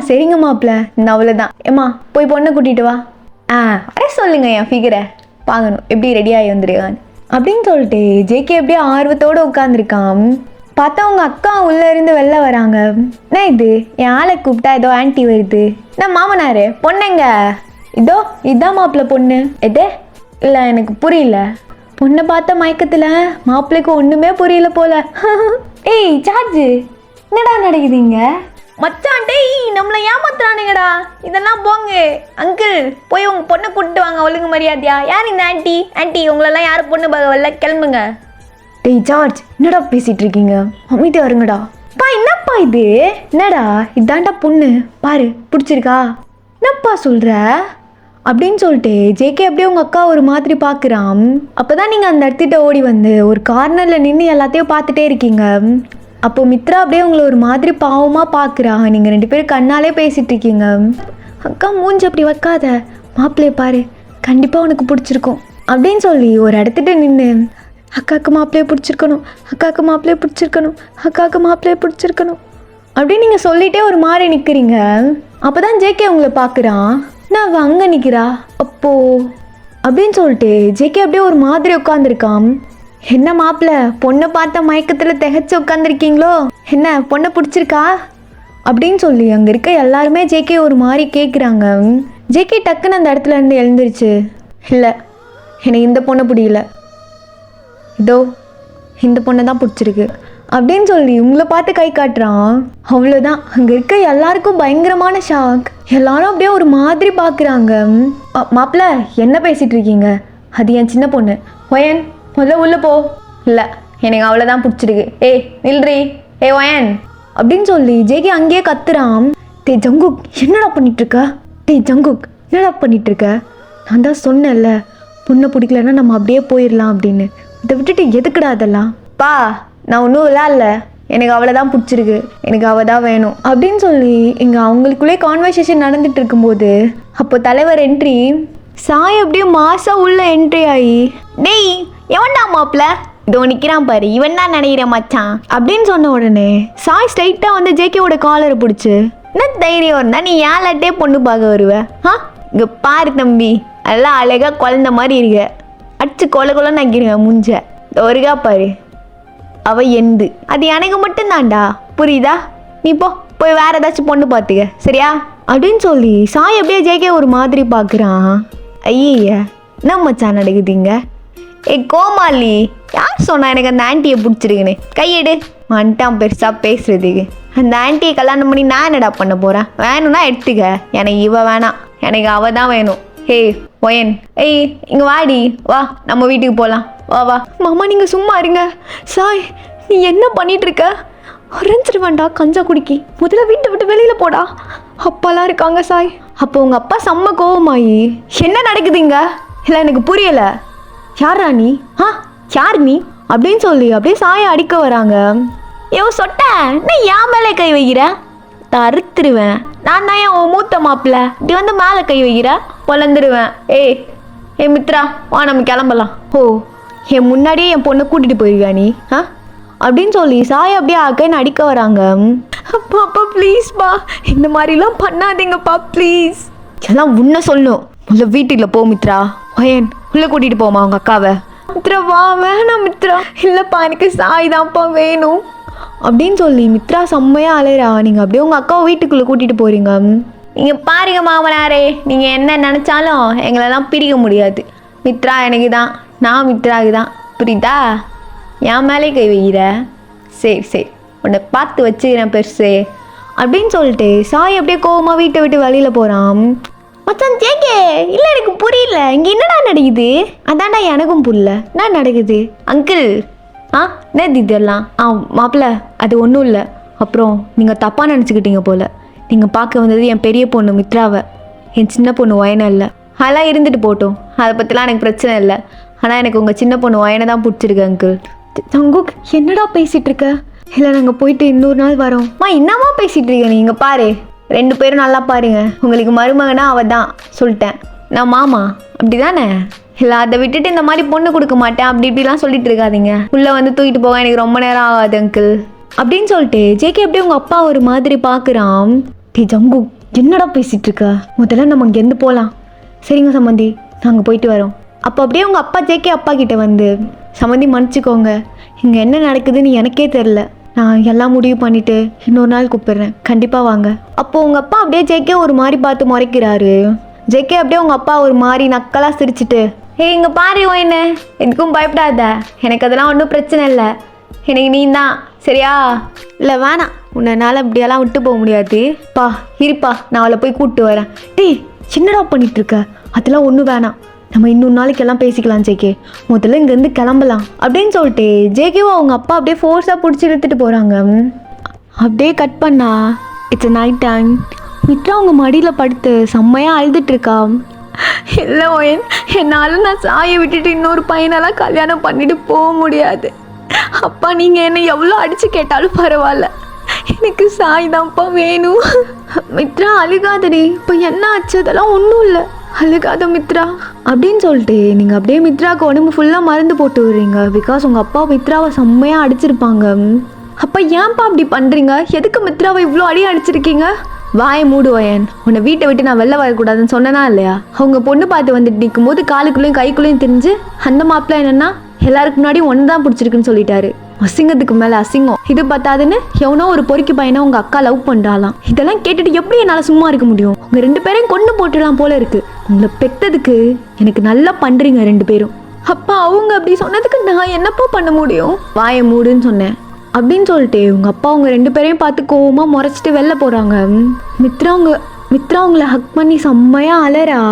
சரிங்க மாப்பிள்ள, இந்த அவ்வளோதான். ஏம்மா போய் பொண்ணை கூட்டிகிட்டு வா. வர சொல்லுங்க, என் ஃபிகரை பார்க்கணும் எப்படி ரெடியாகி வந்துடுவான்னு அப்படின்னு சொல்லிட்டு ஜேகே அப்படியே ஆர்வத்தோடு உட்காந்துருக்கான். பார்த்தா அவங்க அக்கா உள்ளே இருந்து வெளில வராங்க. என்ன இது, என் ஆளை கூப்பிட்டா ஏதோ ஆன்ட்டி வருது. என்ன மாமனாரு, பொண்ணுங்க இதோ இதான் மாப்பிள்ள பொண்ணு. எது இல்லை, எனக்கு புரியல. பொண்ணை பார்த்த மயக்கத்தில் மாப்பிள்ளைக்கு ஒன்றுமே புரியல போல. ஏய் சார்ஜு, என்னடா நடக்குதுங்க? மச்சான் டேய், நம்மளை ஏமாத்துறானுங்கடா. இதெல்லாம் போங்க அங்கிள், போய் உங்க பொண்ணை கூப்பிட்டு வாங்க ஒழுங்கு மரியாதையா. யார் இந்த ஆன்ட்டி உங்களெல்லாம் யாரும் பொண்ணு பார்க்கல, கிளம்புங்க. டேய் ஜார்ஜ், என்னடா பேசிட்டு இருக்கீங்க? அமைதியா வருங்கடா. என்னப்பா இது? என்னடா இதாண்டா பொண்ணு, பாரு பிடிச்சிருக்கா? என்னப்பா சொல்ற அப்படின்னு சொல்லிட்டு ஜேகே அப்படியே உங்க அக்கா ஒரு மாதிரி பார்க்குறான். அப்போதான் நீங்கள் அந்த இடத்துக்கிட்ட ஓடி வந்து ஒரு கார்னரில் நின்று எல்லாத்தையும் பார்த்துட்டே இருக்கீங்க. அப்போ மித்ரா அப்படியே உங்களை ஒரு மாதிரி பாவமாக பார்க்குறா. நீங்கள் 2 பேரும் கண்ணாலே பேசிகிட்டு இருக்கீங்க. அக்கா மூஞ்சி அப்படி வைக்காத, மாப்பிள்ளைய பாரு, கண்டிப்பாக உனக்கு பிடிச்சிருக்கும் அப்படின்னு சொல்லி ஒரு இடத்துட்டு நின்று, அக்காவுக்கு மாப்பிள்ளைய பிடிச்சிருக்கணும், அக்காவுக்கு மாப்பிள்ளைய பிடிச்சிருக்கணும், அக்காவுக்கு மாப்பிள்ளைய பிடிச்சிருக்கணும் அப்படின்னு நீங்கள் சொல்லிகிட்டே ஒரு மாதிரி நிற்கிறீங்க. அப்போ தான் ஜேகே உங்களை பார்க்குறான். நான் அவள் அங்கே நிற்கிறா அப்போ அப்படின்னு சொல்லிட்டு ஜேகே அப்படியே ஒரு மாதிரி உட்காந்துருக்கான். என்ன மாப்பிள்ள, பொண்ணை பார்த்த மயக்கத்தில் திகச்சு உட்காந்துருக்கீங்களோ? என்ன பொண்ணை பிடிச்சிருக்கா அப்படின்னு சொல்லி அங்கே இருக்க எல்லாருமே ஜேகே ஒரு மாதிரி கேட்குறாங்க. ஜேகே டக்குன்னு அந்த இடத்துல இருந்து எழுந்துருச்சு. இல்லை, எனக்கு இந்த பொண்ணை பிடிக்கல, இதோ இந்த பொண்ணை தான் பிடிச்சிருக்கு அப்படின்னு சொல்லி உங்களை பார்த்து கை காட்டுறான். அவ்வளோதான், அங்கே இருக்க எல்லாருக்கும் பயங்கரமான ஷாக். எல்லாரும் அப்படியே ஒரு மாதிரி பார்க்குறாங்க. மாப்பிள்ள என்ன பேசிகிட்டு இருக்கீங்க? அது என் சின்ன பொண்ணு. ஒயன் முதல்ல உள்ளே போ. இல்லை, எனக்கு அவ்வளோதான் பிடிச்சிருக்கு. ஏய் நில்றி, ஒயன் அப்படின்னு சொல்லி ஜேகே அங்கேயே கத்துறான். டேய் ஜங்குக், என்னடா பண்ணிகிட்ருக்க? டேய் ஜங்குக், என்னடா பண்ணிகிட்ருக்க? நான் தான் சொன்னேன்ல, பொண்ணை பிடிக்கலன்னா நம்ம அப்படியே போயிடலாம் அப்படின்னு. இதை விட்டுட்டு எதுக்குடா அதெல்லாம்? நான் ஒன்றும் விளாட்ல, எனக்கு அவளை தான் பிடிச்சிருக்கு, எனக்கு அவள் தான் வேணும் அப்படின்னு சொல்லி இங்கே அவங்களுக்குள்ளே கான்வர்சேஷன் நடந்துட்டு இருக்கும்போது அப்போ தலைவர் என்ட்ரி. சாய் அப்படியே மாசா உள்ள என்ட்ரி ஆகி, டேய் எவன்டா மாப்பிள்ள இதோ நிற்கிறான் பாரு, இவன் தான் நினைக்கிறேன் மச்சான் அப்படின்னு சொன்ன உடனே சாய் ஸ்ட்ரைட்டாக வந்து ஜேகேவோட காலரை பிடிச்சி, என்ன தைரியம் இருந்தா நீ ஏழட்டே பொண்ணு பார்க்க வருவ? இங்கே பாரு தம்பி, எல்லாம் அழகாக குழந்த மாதிரி இருக்க, அடிச்சு கொலை நக்கிடுவேன் முஞ்ச. ஒருகா பாரு, அவ எந்து அது எனக்கு மட்டும்தான்டா, புரியுதா? நீ போய் வேற ஏதாச்சும் பொண்ணு பார்த்துக்க, சரியா அப்படின்னு சொல்லி சாய் அப்படியே ஜேகே ஒரு மாதிரி பார்க்குறான். ஐய என்ன மச்சான் நடக்குதுங்க? கோமாளி, யார் சொன்னா எனக்கு அந்த ஆன்ட்டியை பிடிச்சிருக்குன்னு? கையெடு. வந்துட்டான் பெருசாக பேசுறதுக்கு. அந்த ஆன்ட்டியை கல்யாணம் பண்ணி நான் என்னடா பண்ண போகிறேன்? வேணும்னா எடுத்துக்க, எனக்கு இவ வேணாம், எனக்கு அவ தான் வேணும். ஒயன், இங்கே வாடி, வா நம்ம வீட்டுக்கு போகலாம், வா வா. மாமா நீங்கள் சும்மா இருங்க. சாய் நீ என்ன பண்ணிட்டு இருக்க? அரைஞ்சிருவேண்டா கஞ்சா குடிக்கி, முதல்ல வீட்டை விட்டு வெளியில் போடா, அப்பாலாம் இருக்காங்க சாய். அப்போ உங்கள் அப்பா செம்ம கோவமாயி, என்ன நடக்குதுங்க? இல்லை எனக்கு புரியலை, யாரா நீ? யார் நீ அப்படின்னு சொல்லி அப்படியே சாயை அடிக்க வராங்க. சொட்ட நான் என் மேலே கை வைக்கிற, அறுத்துருவேன். நான் தான் என் மூத்த மாப்பிள்ள, இப்படி வந்து மேலே கை வைக்கிற, பொழந்துருவேன். மித்ரா வா நம்ம கிளம்பலாம். என் முன்னாடியே என் பொண்ணை கூட்டிகிட்டு போயிருக்கா நீ? அப்படின்னு சொல்லி சாய் அப்படியே அகைன் அடிக்க வராங்க. அப்பா அப்பா ப்ளீஸ்ப்பா, இந்த மாதிரிலாம் பண்ணாதீங்கப்பா ப்ளீஸ். எல்லாம் உன்ன சொல்லணும். உள்ள வீட்டுல போ மித்ரா. ஒயன் உள்ள கூட்டிட்டு போமா அவங்க அக்காவை. மித்ரா வா. வேணாம் மித்ரா. இல்லைப்பா எனக்கு சாய் தான்ப்பா வேணும் அப்படின்னு சொல்லி மித்ரா செம்மையாக அலையிறா. நீங்கள் அப்படியே உங்கள் அக்காவை வீட்டுக்குள்ளே கூட்டிகிட்டு போகிறீங்க. நீங்கள் பாருங்க மாமனாரே, நீங்கள் என்ன நினச்சாலும் எங்களெல்லாம் பிரிக்க முடியாது. மித்ரா எனக்கு தான், நான் மித்ராவுக்கு தான், புரியுதா? என் மேலே கை வைக்கிற. சரி சரி, உன்னை பார்த்து வச்சுக்கிறேன் பெருசு அப்படின்னு சொல்லிட்டு சாய் அப்படியே கோவமாக வீட்டை விட்டு வெளியில் போகிறான். மச்சான் ஜேகே, இல்லை எனக்கு புரியல, இங்கே என்னடா நடக்குது? அதான்டா எனக்கும் புரியல, என்ன நடக்குது அங்கிள்? என்னது இதெல்லாம்? மாப்பிள்ள அது ஒன்றும் இல்லை. அப்புறம் நீங்கள் தப்பாக நினச்சிக்கிட்டீங்க போல். நீங்கள் பார்க்க வந்தது என் பெரிய பொண்ணு மித்ராவை, என் சின்ன பொண்ணு வயனை இல்லை. அதெல்லாம் இருந்துட்டு போட்டோம், அதை பற்றிலாம் எனக்கு பிரச்சனை இல்லை. ஆனால் எனக்கு உங்கள் சின்ன பொண்ணு வயனை தான் பிடிச்சிருக்கு அங்கிள். தங்குக் என்னடா பேசிகிட்டு இருக்க? இல்லை நாங்கள் போயிட்டு இன்னொரு நாள் வரோம். என்னம்மா பேசிகிட்டு இருக்க நீங்கள்? பாரு, 2 பேரும் நல்லா பாருங்க. உங்களுக்கு மருமகனா அவ தான் சொல்லிட்டேன். நான் மாமா அப்படி தானே? இல்லை அதை விட்டுட்டு இந்த மாதிரி பொண்ணு கொடுக்க மாட்டேன் அப்படி இப்படிலாம் சொல்லிட்டு இருக்காதீங்க. உள்ளே வந்து தூக்கிட்டு போக எனக்கு ரொம்ப நேரம் ஆகாது அங்கிள் அப்படின்னு சொல்லிட்டு ஜேகே அப்படியே உங்கள் அப்பா ஒரு மாதிரி பார்க்குறான். டே ஜங்கு என்னடா பேசிகிட்டு இருக்க? முதல்ல நம்ம இங்கேருந்து போகலாம். சரிங்க சம்மந்தி, நாங்கள் போயிட்டு வரோம். அப்போ அப்படியே உங்கள் அப்பா ஜேகே அப்பா கிட்டே வந்து, சம்மந்தி மன்னிச்சிக்கோங்க, இங்கே என்ன நடக்குதுன்னு எனக்கே தெரில. நான் எல்லாம் முடிவு பண்ணிவிட்டு இன்னொரு நாள் கூப்பிடுறேன், கண்டிப்பாக வாங்க. அப்போது உங்கள் அப்பா அப்படியே ஜேகே ஒரு மாதிரி பார்த்து முறைக்கிறாரு. ஜேகே அப்படியே உங்கள் அப்பா ஒரு மாதிரி நக்கலாக சிரிச்சிட்டு, இங்கே பாரு என்ன, எதுக்கும் பயப்படாத, எனக்கு அதெல்லாம் ஒன்றும் பிரச்சனை இல்லை, எனக்கு நீ தான் சரியா? இல்லை வேணாம், உன்னால் அப்படியெல்லாம் விட்டு போக முடியாது. பா இருப்பா, நான் அவளை போய் கூப்பிட்டு வரேன். டேய் சின்னடா பண்ணிகிட்ருக்க, அதெல்லாம் ஒன்றும் வேணாம், நம்ம இன்னொரு நாளைக்கு எல்லாம் பேசிக்கலாம் ஜேகே, முதல்ல இங்கேருந்து கிளம்பலாம் அப்படின்னு சொல்லிட்டு ஜேகேவும் அவங்க அப்பா அப்படியே ஃபோர்ஸாக பிடிச்சி இழுத்துட்டு போகிறாங்க. அப்படியே கட் பண்ணா இட்ஸ் நைட் டைம். மித்ரா அவங்க மடியில் படுத்து செம்மையாக அழுதுட்டுருக்கா. இல்லை ஒயன், என்னால் நான் சாயை விட்டுட்டு இன்னொரு பையனெல்லாம் கல்யாணம் பண்ணிட்டு போக முடியாது. அப்பா நீங்கள் என்னை எவ்வளோ அடித்து கேட்டாலும் பரவாயில்ல, எனக்கு சாய் தான்ப்பா வேணும். மித்ரா அழுகாதடி, இப்போ என்ன ஆச்சு? அதெல்லாம் ஒன்றும் இல்லை, அழுகாத மித்ரா அப்படின்னு சொல்லிட்டு நீங்கள் அப்படியே மித்ராவுக்கு உடம்பு ஃபுல்லாக மருந்து போட்டு விடுறீங்க. பிகாஸ் உங்கள் அப்பா மித்ராவை செம்மையாக அடிச்சிருப்பாங்க. அப்போ ஏன்ப்பா அப்படி பண்ணுறீங்க? எதுக்கு மித்ராவை இவ்வளோ அடி அடிச்சிருக்கீங்க? வாயை மூடு வயன், உன்னை வீட்டை விட்டு நான் வெளில வரக்கூடாதுன்னு சொன்னனா இல்லையா? அவங்க பொண்ணு பார்த்து வந்துட்டு நிற்கும் போது காலுக்குள்ளேயும் கைக்குள்ளேயும் தெரிஞ்சு அந்த மாப்பிள்ள என்னன்னா எல்லாருக்கு முன்னாடி ஒன்று தான் பிடிச்சிருக்குன்னு சொல்லிட்டாரு. அசிங்கத்துக்கு மேலே அசிங்கம். இது பார்த்தாதுன்னு எவனோ ஒரு பொறுக்கி பையனை உங்கள் அக்கா லவ் பண்ணுறாலாம். இதெல்லாம் கேட்டுட்டு எப்படி என்னால் சும்மா இருக்க முடியும்? உங்கள் 2 பேரையும் கொண்டு போட்டுடலாம் போல இருக்கு. உங்களை பெற்றதுக்கு எனக்கு நல்லா பண்ணுறீங்க 2 பேரும். அப்பா அவங்க அப்படி சொன்னதுக்கு நான் என்னப்பா பண்ண முடியும்? வாயை மூடுன்னு சொன்னேன் அப்படின்னு சொல்லிட்டு உங்கள் அப்பா அவங்க 2 பேரையும் பார்த்து கோவமாக முறைச்சிட்டு வெளில போகிறாங்க. மித்ரா உங்களை ஹக் பண்ணி செம்மையாக அலறா.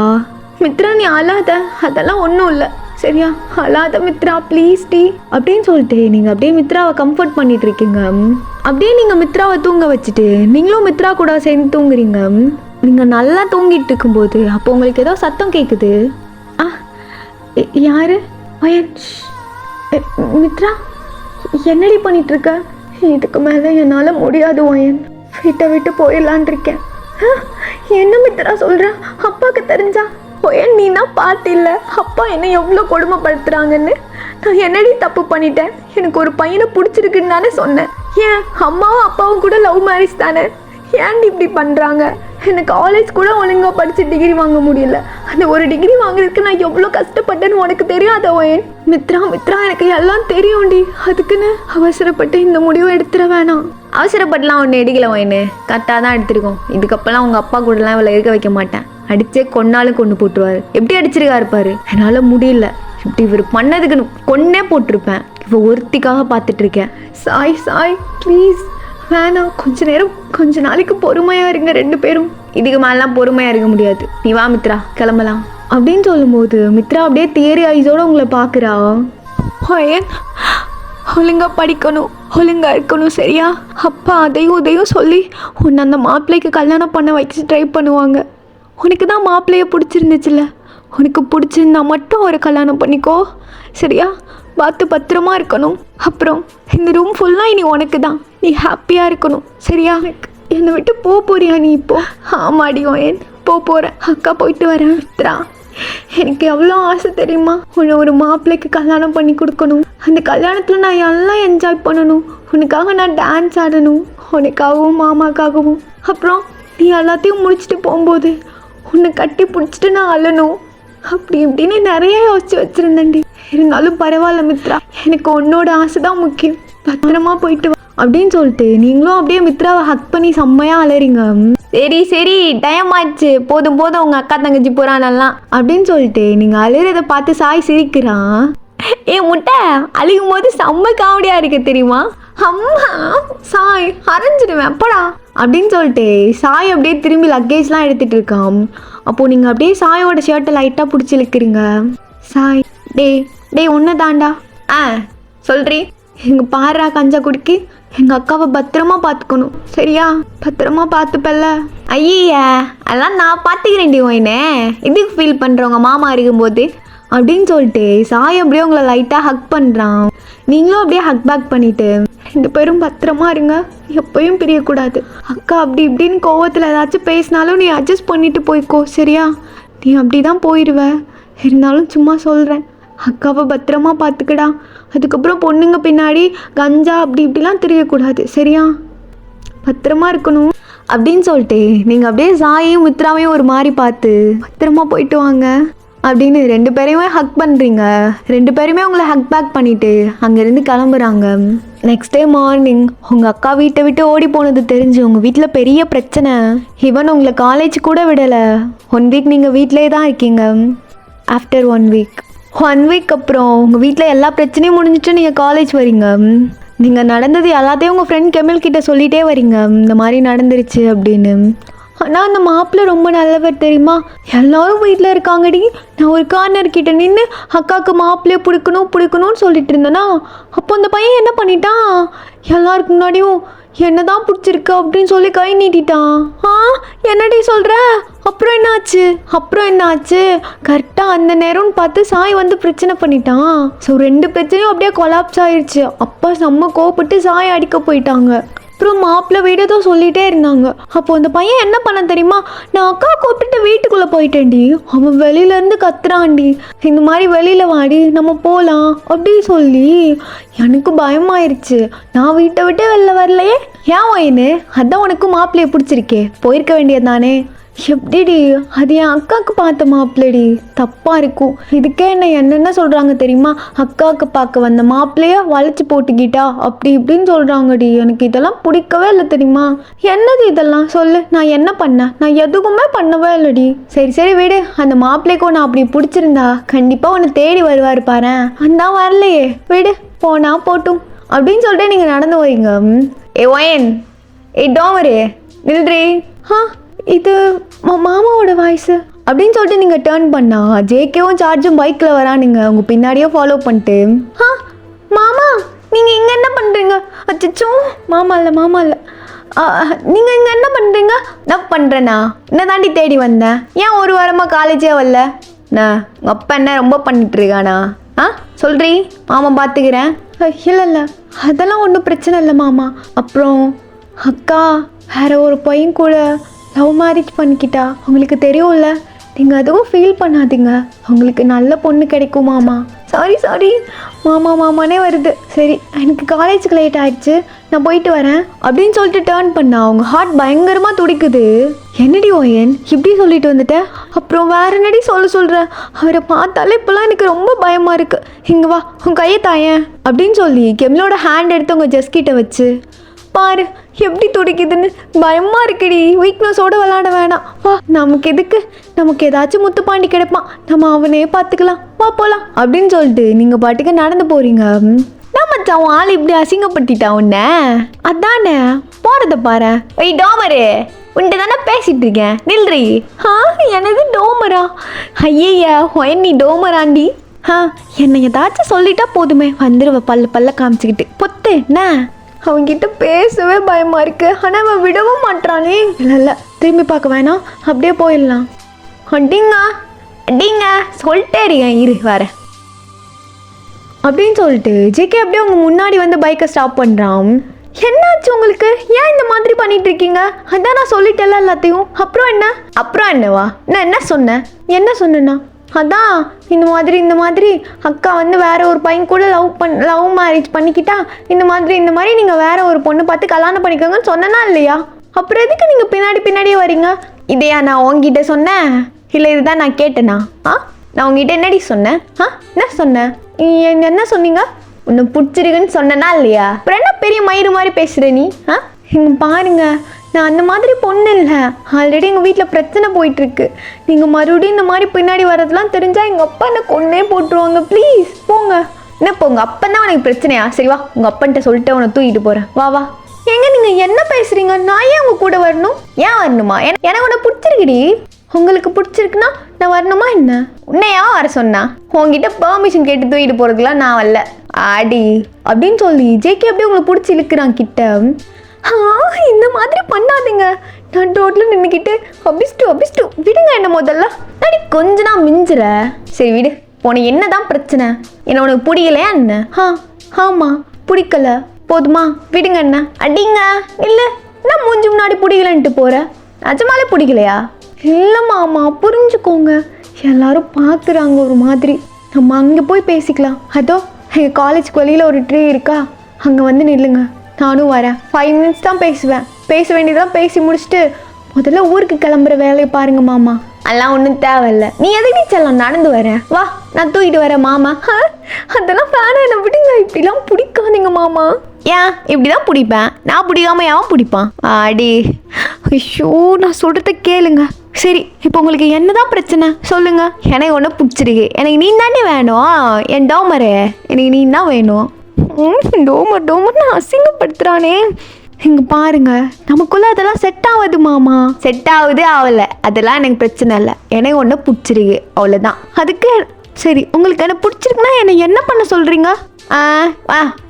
மித்ரா நீ அழாத, அதெல்லாம் ஒன்றும் இல்லை சரியா? அழாத மித்ரா ப்ளீஸ் டி அப்படின்னு சொல்லிட்டு நீங்கள் அப்படியே மித்ராவை கம்ஃபர்ட் பண்ணிட்டு இருக்கீங்க. அப்படியே நீங்கள் மித்ராவை தூங்க வச்சுட்டு நீங்களும் மித்ரா கூட சேர்ந்து தூங்குறீங்க. நீங்கள் நல்லா தூங்கிட்டு இருக்கும்போது அப்போ உங்களுக்கு ஏதோ சத்தம் கேட்குது. யாரு? மித்ரா என்னடி பண்ணிட்டு இருக்க? இதுக்கு மேலே என்னால் முடியாது ஒயன், வீட்டை விட்டு போயிடலான் இருக்கேன். என்ன மித்ரா சொல்கிற? அப்பாவுக்கு தெரிஞ்சா? ஒயன் நீ தான் பார்த்தில்ல அப்பா என்ன எவ்வளோ கொடுமைப்படுத்துகிறாங்கன்னு. நான் என்னடி தப்பு பண்ணிட்டேன்? எனக்கு ஒரு பையனை பிடிச்சிருக்குன்னு தானே சொன்னேன். ஏன் அம்மாவும் அப்பாவும் கூட லவ் மேரேஜ் தானே, ஏன்டி இப்படி பண்ணுறாங்க? எனக்கு காலேஜ் கூட ஒழுங்காக படித்து டிகிரி வாங்க முடியல. அந்த ஒரு டிகிரி வாங்குறதுக்கு நான் எவ்வளோ கஷ்டப்பட்டேன்னு உனக்கு தெரியாத ஒயன்? மித்ரா எனக்கு எல்லாம் தெரியும்டி, அதுக்குன்னு அவசரப்பட்டு இந்த முடிவை எடுத்துட வேணாம். அவசரப்பட்டுலாம் ஒன்று எடுக்கல ஒயனு, கரெக்டாக தான் எடுத்துருக்கோம். இதுக்கப்புறம் உங்கள் அப்பா கூடலாம் இவ்வளோ இருக்க வைக்க மாட்டேன். அடித்தே கொன்னாலும் கொண்டு போட்டுருவார். எப்படி அடிச்சிருக்கா இருப்பார். என்னால் முடியல, இப்படி இவர் பண்ணதுக்கு கொன்னே போட்டிருப்பேன். இப்போ ஒருத்திக்காக பார்த்துட்ருக்கேன். சாய் ப்ளீஸ் வேணாம், கொஞ்ச நாளைக்கு பொறுமையாக இருங்க 2 பேரும். இதுக்கு மேலாம் பொறுமையாக இருக்க முடியாது, நீ வா மித்ரா கிளம்பலாம் அப்படின்னு சொல்லும்போது மித்ரா அப்படியே தியரி ஐஸோடு உங்களை பார்க்குறா. ஒயன் ஒழுங்காக படிக்கணும், ஒழுங்காக இருக்கணும் சரியா? அப்பா அதையும் சொல்லி உன்னை அந்த மாப்பிள்ளைக்கு கல்யாணம் பண்ண வச்சு ட்ரை பண்ணுவாங்க. உனக்கு தான் மாப்பிள்ளைய பிடிச்சிருந்துச்சுல்ல, உனக்கு பிடிச்சிருந்தா மட்டும் ஒரு கல்யாணம் பண்ணிக்கோ சரியா? பார்த்து பத்திரமா இருக்கணும். அப்புறம் இந்த ரூம் ஃபுல்லாக இனி உனக்கு தான், நீ ஹாப்பியாக இருக்கணும் சரியா? என்னை விட்டு போறியா நீ இப்போ? ஆமாடி ஒயன் போகிறேன், அக்கா போயிட்டு வரேன். மித்ரா எனக்கு எவ்வளோ ஆசை தெரியுமா, உன்னை ஒரு மாப்பிள்ளைக்கு கல்யாணம் பண்ணி கொடுக்கணும். அந்த கல்யாணத்தில் நான் எல்லாம் என்ஜாய் பண்ணணும். உனக்காக நான் டான்ஸ் ஆடணும், உனக்காகவும் மாமாக்காகவும். அப்புறம் நீ எல்லாத்தையும் முடிச்சுட்டு போகும்போது உன்னை கட்டி பிடிச்சிட்டு நான் அழணும். அப்படி இப்படின்னு நிறைய யோசிச்சு வச்சுருந்தேன்டி. இருந்தாலும் பரவாயில்ல மித்ரா, எனக்கு உன்னோட ஆசை தான் முக்கியம். பத்திரமா போயிட்டு வா அப்படின்னு சொல்லிட்டு நீங்களும் அப்படியே மித்ராவை ஹக் பண்ணி செம்மையாக அலறீங்க. சரி சரி டைம் ஆச்சு, போதும் போதும் உங்கள் அக்கா தங்கச்சி புறானெல்லாம் அப்படின்னு சொல்லிட்டு நீங்கள் அழுறதை பார்த்து சாய் சிரிக்கிறான். முட்டை அழுகும் போது செம்ம காமெடியாக இருக்கு தெரியுமா? அம்மா சாய் அரைஞ்சிடுவேன் அப்படா அப்படின்னு சொல்லிட்டு சாய் அப்படியே திரும்பி லக்கேஜ்லாம் எடுத்துகிட்டு இருக்கான். அப்போது நீங்கள் அப்படியே சாயோட ஷர்ட்டை லைட்டாக பிடிச்சி இழுக்கிறீங்க. சாய் டே ஒன்று தாண்டா. சொல்கிறீ, எங்கள் பாரா கஞ்சா குடிக்கி எங்கள் அக்காவை பத்திரமா பார்த்துக்கணும், சரியா? பத்திரமா பார்த்துப்பல்ல? ஐயா அதெல்லாம் நான் பார்த்துக்கிறேன்டி. ஒயினே இதுக்கு ஃபீல் பண்ணுறவங்க மாமா இருக்கும்போது அப்படின்னு சொல்லிட்டு சாய் அப்படியே உங்களை லைட்டாக ஹக் பண்ணுறான். நீங்களும் அப்படியே ஹக் பேக் பண்ணிவிட்டு 2 பேரும் பத்திரமா இருங்க, எப்பயும் பிரியக்கூடாது. அக்கா அப்படி இப்படின்னு கோவத்தில் ஏதாச்சும் பேசினாலும் நீ அட்ஜஸ்ட் பண்ணிட்டு போய்க்கோ, சரியா? நீ அப்படி தான் போயிடுவ. இருந்தாலும் சும்மா சொல்கிறேன், அக்காவை பத்திரமா பார்த்துக்கடா. அதுக்கப்புறம் பொண்ணுங்க பின்னாடி கஞ்சா அப்படி இப்படிலாம் தெரியக்கூடாது, சரியா? பத்திரமா இருக்கணும் அப்படின்னு சொல்லிட்டு நீங்கள் அப்படியே சாயையும் மித்ராவையும் ஒரு மாதிரி பார்த்து பத்திரமா போயிட்டு வாங்க அப்படின்னு 2 பேரையுமே ஹக் பண்ணுறீங்க. 2 பேருமே உங்களை ஹக் பேக் பண்ணிவிட்டு அங்கேருந்து கிளம்புறாங்க. நெக்ஸ்ட் டே மார்னிங் உங்கள் அக்கா வீட்டை விட்டு ஓடி போனது தெரிஞ்சு உங்கள் வீட்டில் பெரிய பிரச்சனை. ஈவன் உங்களை காலேஜ் கூட விடலை. 1 வீக் நீங்கள் வீட்டிலே தான் இருக்கீங்க. ஆஃப்டர் 1 வீக் அப்புறம் உங்கள் வீட்டில் எல்லா பிரச்சனையும் முடிஞ்சிட்டு நீங்கள் காலேஜ் வரீங்க. நீங்கள் நடந்தது எல்லாத்தையும் உங்கள் ஃப்ரெண்ட் கெமில் கிட்ட சொல்லிகிட்டே வரீங்க, இந்த மாதிரி நடந்துருச்சு அப்படின்னு. ஆனால் அந்த மாப்பிள்ளை ரொம்ப நல்லவர் தெரியுமா? எல்லாரும் வீட்டில் இருக்காங்கடி, நான் ஒரு கார்னர் கிட்ட நின்று அக்காவுக்கு மாப்பிள்ளையை பிடிக்கணும்னு சொல்லிட்டு இருந்தேன்னா, அப்போ அந்த பையன் என்ன பண்ணிட்டான், எல்லாருக்கு முன்னாடியும் என்ன தான் பிடிச்சிருக்கு அப்படின்னு சொல்லி கை நீட்டிட்டான். என்னடி சொல்கிற? அப்புறம் என்னாச்சு? கரெக்டாக அந்த நேரம்னு பார்த்து சாய் வந்து பிரச்சனை பண்ணிட்டான். ஸோ 2 பிரச்சனையும் அப்படியே கொலாப்ஸ் ஆயிடுச்சு. அப்பா செம்ம கோவப்பட்டு சாய் அடிக்க போயிட்டாங்க. அப்புறம் மாப்பிள்ளை வீடோ சொல்லிகிட்டே இருந்தாங்க. அப்போது அந்த பையன் என்ன பண்ண தெரியுமா, நான் அக்கா கூப்பிட்டு வீட்டுக்குள்ளே போயிட்டேன்டி. அவன் வெளியிலேருந்து கத்துறான்டி, இந்த மாதிரி வெளியில் வாடி நம்ம போகலாம் அப்படின்னு சொல்லி. எனக்கு பயமாயிருச்சு. நான் வீட்டை விட்டு வெளில வரலையே. ஏன் ஒயின்னு, அதான் உனக்கு மாப்பிள்ளையை பிடிச்சிருக்கே, போயிருக்க வேண்டியது தானே. எப்படிடி, அது என் அக்காவுக்கு பார்த்த மாப்பிள்ளடி, தப்பாக இருக்கும். இதுக்கே என்னென்ன சொல்கிறாங்க தெரியுமா, அக்காவுக்கு பார்க்க வந்த மாப்பிள்ளைய வளைச்சி போட்டுக்கிட்டா அப்படி இப்படின்னு சொல்கிறாங்கடி. எனக்கு இதெல்லாம் பிடிக்கவே இல்லை தெரியுமா. என்னது இதெல்லாம் சொல்லு, நான் என்ன பண்ணேன்? நான் எதுவுமே பண்ணவே இல்லடி. சரி விடு, அந்த மாப்பிள்ளைக்கு உன்னை அப்படி பிடிச்சிருந்தா கண்டிப்பாக உன்னை தேடி வருவார் பாரு. அந்த வரலையே, விடு போனா போட்டும் அப்படின்னு சொல்லிட்டு நீங்கள் நடந்து வரீங்க. ஒயன் டோமரு நில்றி. இது மாமாவோட வாய்ஸு அப்படின்னு சொல்லிட்டு நீங்கள் டேர்ன் பண்ணா ஜேகேவும் சார்ஜும் பைக்கில் வரானுங்க உங்கள் பின்னாடியே ஃபாலோ பண்ணிட்டு. மாமா நீங்கள் இங்கே என்ன பண்ணுறீங்க? அச்சோ மாமா இல்லை நீங்கள் இங்கே என்ன பண்ணுறீங்க? நான் பண்ணுறேண்ணா, என்ன தாண்டி தேடி வந்தேன். ஏன் 1 வாரமாக காலேஜே வரல? நான் உங்கள் அப்பா என்ன ரொம்ப பண்ணிட்டுருக்கானா? சொல்கிறீ, மாமா பார்த்துக்கிறேன். இல்லை அதெல்லாம் ஒன்றும் பிரச்சனை இல்லை மாமா. அப்புறம் அக்கா வேற ஒரு பையன் கூட லவ் மேரேஜ் பண்ணிக்கிட்டா, உங்களுக்கு தெரியும்ல. நீங்கள் அதுவும் ஃபீல் பண்ணாதீங்க, உங்களுக்கு நல்ல பொண்ணு கிடைக்கும் மாமா. சாரி மாமானே வருது. சரி எனக்கு காலேஜுக்கு லேட் ஆகிடுச்சு, நான் போயிட்டு வரேன் அப்படின்னு சொல்லிட்டு டேர்ன் பண்ணா அவங்க ஹார்ட் பயங்கரமாக துடிக்குது. என்னடி ஓயன் இப்படி சொல்லிட்டு வந்துட்டேன்? அப்புறம் வேற என்னடி சொல்கிற? அவரை பார்த்தாலே இப்போலாம் எனக்கு ரொம்ப பயமாக இருக்குது. இங்கே வா, உன் கையை தாயேன் அப்படின்னு சொல்லி கெமிலோட ஹேண்ட் எடுத்து உங்கள் ஜஸ்கிட்ட வச்சு பாரு எப்படி துடிக்குதுன்னு. பயமாக இருக்குடி, வீக்னஸோடு விளாட வேணாம். வா, நமக்கு எதுக்கு, நமக்கு ஏதாச்சும் முத்துப்பாண்டி கிடைப்பான், நம்ம அவனே பார்த்துக்கலாம், வா போகலாம் அப்படின்னு சொல்லிட்டு நீங்கள் பாட்டுக்கு நடந்து போகிறீங்க. நான் மச்சான் உன் ஆள் இப்படி அசிங்கப்படுத்திட்டான் உன்ன, அதானே போகிறத பாரு. டோமரு உன்ட்டு தானே பேசிகிட்டு இருக்கேன், நில்றி. எனது டோமரா? ஐயா ஒயன் நீ டோமராண்டி. என்னை ஏதாச்சும் சொல்லிட்டா போதுமே வந்துடுவ பல்ல காமிச்சிக்கிட்டு பொத்து என்ன. அவங்கிட்ட பேசவே பயமாக இருக்கு, ஆனால் அவன் விடவும் மாட்டானே. இல்லை திரும்பி பார்க்க வேணாம், அப்படியே போயிடலாம். அடிங்க சொல்லிட்டே இருக்கேன், இரு வர அப்படின்னு சொல்லிட்டு ஜேகே அப்படியே அவங்க முன்னாடி வந்து பைக்கை ஸ்டாப் பண்ணுறான். என்னாச்சு உங்களுக்கு, ஏன் இந்த மாதிரி பண்ணிட்டு இருக்கீங்க? அதான் நான் சொல்லிட்டேன்ல எல்லாத்தையும். அப்புறம் என்னவா? நான் என்ன சொன்னேன்னா அதான் இந்த மாதிரி அக்கா வந்து வேற ஒரு பையன் கூட லவ் மேரேஜ் பண்ணிக்கிட்டா இந்த மாதிரி நீங்கள் வேற ஒரு பொண்ணு பார்த்து கல்யாணம் பண்ணிக்கோங்கன்னு சொன்னனா இல்லையா? அப்புறம் எதுக்கு நீங்கள் பின்னாடியே வரீங்க? இதையா நான் உங்ககிட்ட சொன்னேன், இல்லை இதுதான் நான் கேட்டேனா? நான் உங்ககிட்ட என்னடி சொன்னேன்? என்ன சொன்னேன்? என்ன சொன்னீங்க? உன்னை பிடிச்சிருக்குன்னு சொன்னனா இல்லையா? அப்புறம் என்ன பெரிய மயிறு மாதிரி பேசுகிற நீ? இங்கே பாருங்க, நான் அந்த மாதிரி பொண்ணு இல்லை. ஆல்ரெடி எங்கள் வீட்டில் பிரச்சனை போயிட்டுருக்கு. நீங்கள் மறுபடியும் இந்த மாதிரி பின்னாடி வரதெல்லாம் தெரிஞ்சால் எங்கள் அப்பா என்ன கொன்னே போட்டுருவாங்க. ப்ளீஸ் போங்க. என்ன போங்க? அப்போ தான் உனக்கு பிரச்சனையா? சரி வா, உங்கள் அப்பன்ட்ட சொல்லிட்டு உன்னை தூக்கிட்டு போகிறேன். வா. ஏங்க நீங்கள் என்ன பேசுகிறீங்க? நான் ஏன் உங்கள் கூட வரணும்? ஏன் வரணுமா? எனக்கு உன்னை பிடிச்சிருக்குடி. உங்களுக்கு பிடிச்சிருக்குன்னா நான் வரணுமா என்ன? உன்னையா வர சொன்னா? உங்ககிட்ட பெர்மிஷன் கேட்டு தூக்கிட்டு போகிறதுக்குலாம் நான் வரல. ஆடி அப்படின்னு சொல்லி ஜேகே அப்படியே உங்களை பிடிச்சி இழுக்கிறான் கிட்ட. இந்த மாதிரி பண்ணாதீங்க. நான் ரோட்டில் நின்றுக்கிட்டு அபிஸ்டு விடுங்க என்ன முதல்ல. அடி கொஞ்ச நான் மிஞ்சுற. சரி விடு, உனக்கு என்ன தான் பிரச்சனை? என்ன உனக்கு பிடிக்கலையா என்ன? ஆமாம் பிடிக்கல. போதுமா? விடுங்க என்ன. அடிங்க. இல்லை நான் மூஞ்சி முன்னாடி பிடிக்கலன்ட்டு போகிறேன். நிஜமாலே பிடிக்கலையா? இல்லை மாமா புரிஞ்சுக்கோங்க, எல்லாரும் பார்க்குறாங்க ஒரு மாதிரி. நம்ம அங்கே போய் பேசிக்கலாம். அதோ எங்கள் காலேஜுக்கு வெளியில் ஒரு ட்ரீ இருக்கா, அங்கே வந்து நில்லுங்க. நானும் வரேன். 5 மினிட்ஸ் தான் பேசுவேன். பேச வேண்டியதான் பேசி முடிச்சுட்டு முதல்ல ஊருக்கு கிளம்புற வேலையை பாருங்க மாமா. அதெல்லாம் ஒன்றும் தேவையில்லை. நீ எதுக்கு செல்லம் நடந்து வரேன்? வா, நான் தூக்கிட்டு வரேன் மாமா. அதெல்லாம் வேணாம், என்ன விடுங்க. இப்படிலாம் பிடிக்காதீங்க மாமா. ஏன் இப்படி தான் பிடிப்பேன்? நான் பிடிக்காம ஏன் பிடிப்பான்? ஆடி ஐயோ, நான் சொல்கிறத கேளுங்க. சரி, இப்போ உங்களுக்கு என்னதான் பிரச்சனை சொல்லுங்க. எனக்கு ஒன்று பிடிச்சிருக்கு. எனக்கு நீ தானே வேணும். என் டோமரு, எனக்கு நீ தான் வேணும். டோமர்னு அசிங்கப்படுத்துறானே. இங்கே பாருங்க, நமக்குள்ள அதெல்லாம் செட் ஆகுது மாமா. செட் ஆகுது ஆகலை அதெல்லாம் எனக்கு பிரச்சனை இல்லை. எனக்கு ஒன்று பிடிச்சிருக்கு, அவ்வளோதான். அதுக்கு சரி, உங்களுக்கு என்ன பிடிச்சிருக்குன்னா என்ன பண்ண சொல்கிறீங்க?